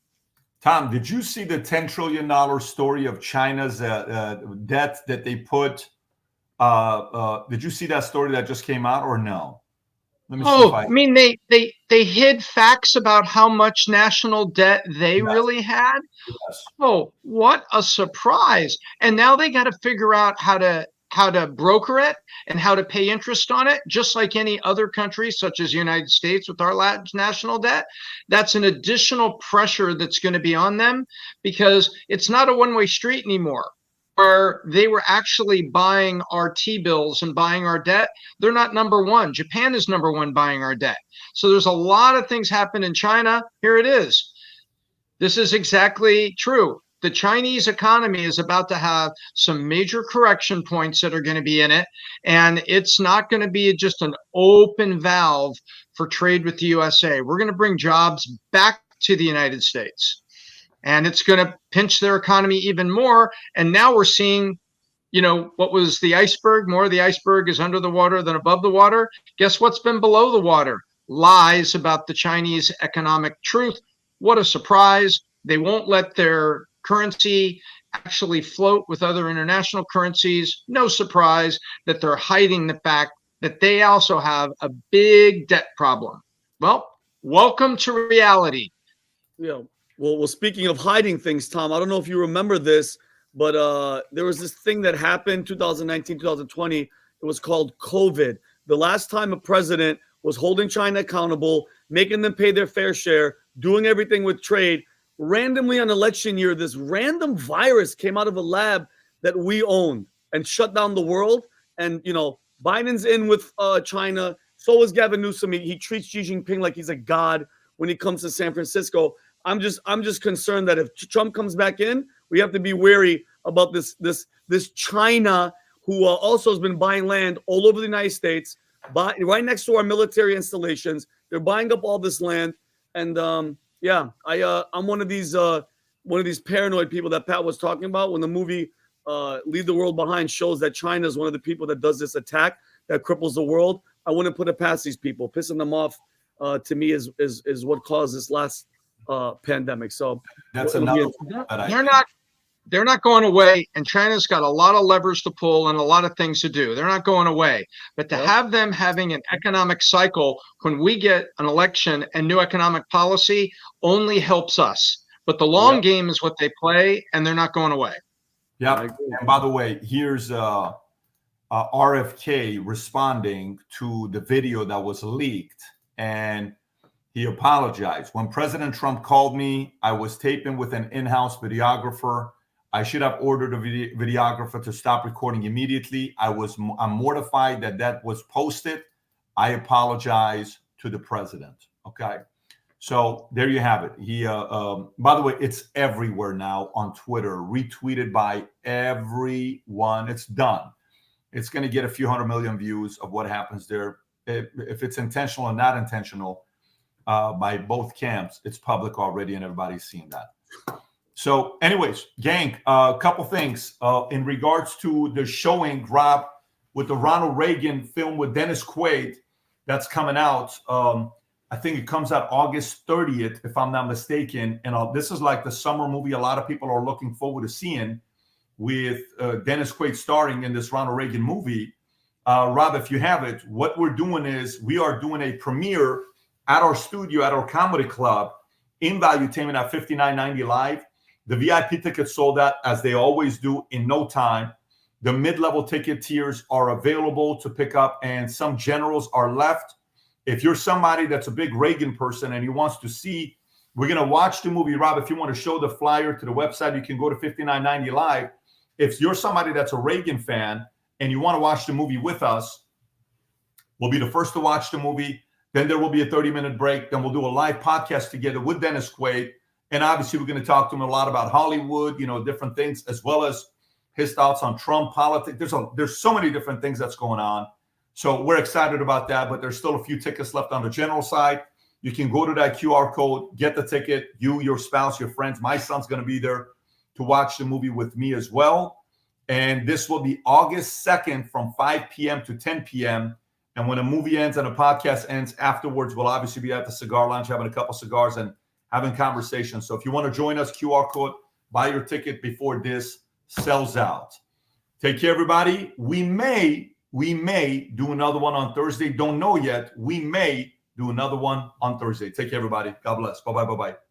Tom, did you see the $10 trillion story of China's debt that they put? Did you see that story that just came out or no? Let me see if I mean, they hid facts about how much national debt they really had. Yes. Oh, what a surprise. And now they got to figure out how to broker it and how to pay interest on it, just like any other country, such as the United States with our large national debt. That's an additional pressure that's going to be on them because it's not a one-way street anymore where they were actually buying our T-bills and buying our debt. They're not number one. Japan is number one buying our debt. So there's a lot of things happen in China. Here it is. This is exactly true. The Chinese economy is about to have some major correction points that are going to be in it. And it's not going to be just an open valve for trade with the USA. We're going to bring jobs back to the United States. And it's going to pinch their economy even more. And now we're seeing, what was the iceberg? More of the iceberg is under the water than above the water. Guess what's been below the water? Lies about the Chinese economic truth. What a surprise. They won't let their currency actually float with other international currencies. No surprise that they're hiding the fact that they also have a big debt problem. Well, welcome to reality. Yeah. Well, speaking of hiding things, Tom, I don't know if you remember this, but there was this thing that happened 2019, 2020. It was called COVID. The last time a president was holding China accountable, making them pay their fair share, doing everything with trade. Randomly on election year, this random virus came out of a lab that we own and shut down the world. And, Biden's in with China. So is Gavin Newsom. He treats Xi Jinping like he's a god when he comes to San Francisco. I'm just concerned that if Trump comes back in, we have to be wary about this China who also has been buying land all over the United States, right next to our military installations. They're buying up all this land, and I'm one of these paranoid people that Pat was talking about when the movie Leave the World Behind shows that China is one of the people that does this attack that cripples the world. I wouldn't put it past these people. Pissing them off to me is what caused this last pandemic. So that's another. They're not going away, and China's got a lot of levers to pull and a lot of things to do. They're not going away. But to have them having an economic cycle when we get an election and new economic policy only helps us. But the long game is what they play, and they're not going away. Yeah. And by the way, here's RFK responding to the video that was leaked, and he apologized. When President Trump called me, I was taping with an in-house videographer. I should have ordered a videographer to stop recording immediately. I'm mortified that was posted. I apologize to the president. Okay. So there you have it. He, by the way, it's everywhere now on Twitter, retweeted by everyone. It's done. It's going to get a few 100 million views of what happens there. If it's intentional or not intentional, by both camps, it's public already, and everybody's seen that. So anyways, gang, a couple things in regards to the showing, Rob, with the Ronald Reagan film with Dennis Quaid that's coming out. I think it comes out August 30th, if I'm not mistaken. And this is like the summer movie a lot of people are looking forward to seeing, with Dennis Quaid starring in this Ronald Reagan movie. Rob, if you have it, what we're doing is we are doing a premiere at our studio, at our comedy club in Valuetainment at $59.90 live. The VIP tickets sold out, as they always do, in no time. The mid-level ticket tiers are available to pick up, and some generals are left. If you're somebody that's a big Reagan person and he wants to see, we're going to watch the movie. Rob, if you want to show the flyer to the website, you can go to 5990 Live. If you're somebody that's a Reagan fan and you want to watch the movie with us, we'll be the first to watch the movie. Then there will be a 30-minute break. Then we'll do a live podcast together with Dennis Quaid. And obviously, we're going to talk to him a lot about Hollywood, different things, as well as his thoughts on Trump politics. There's so many different things that's going on. So we're excited about that, but there's still a few tickets left on the general side. You can go to that QR code, get the ticket, you, your spouse, your friends. My son's going to be there to watch the movie with me as well. And this will be August 2nd from 5 p.m. to 10 p.m. And when the movie ends and the podcast ends, afterwards, we'll obviously be at the cigar lounge having a couple cigars and having conversations. So if you want to join us, QR code, buy your ticket before this sells out. Take care, everybody. We may do another one on Thursday. Don't know yet. We may do another one on Thursday. Take care, everybody. God bless. Bye-bye. Bye-bye.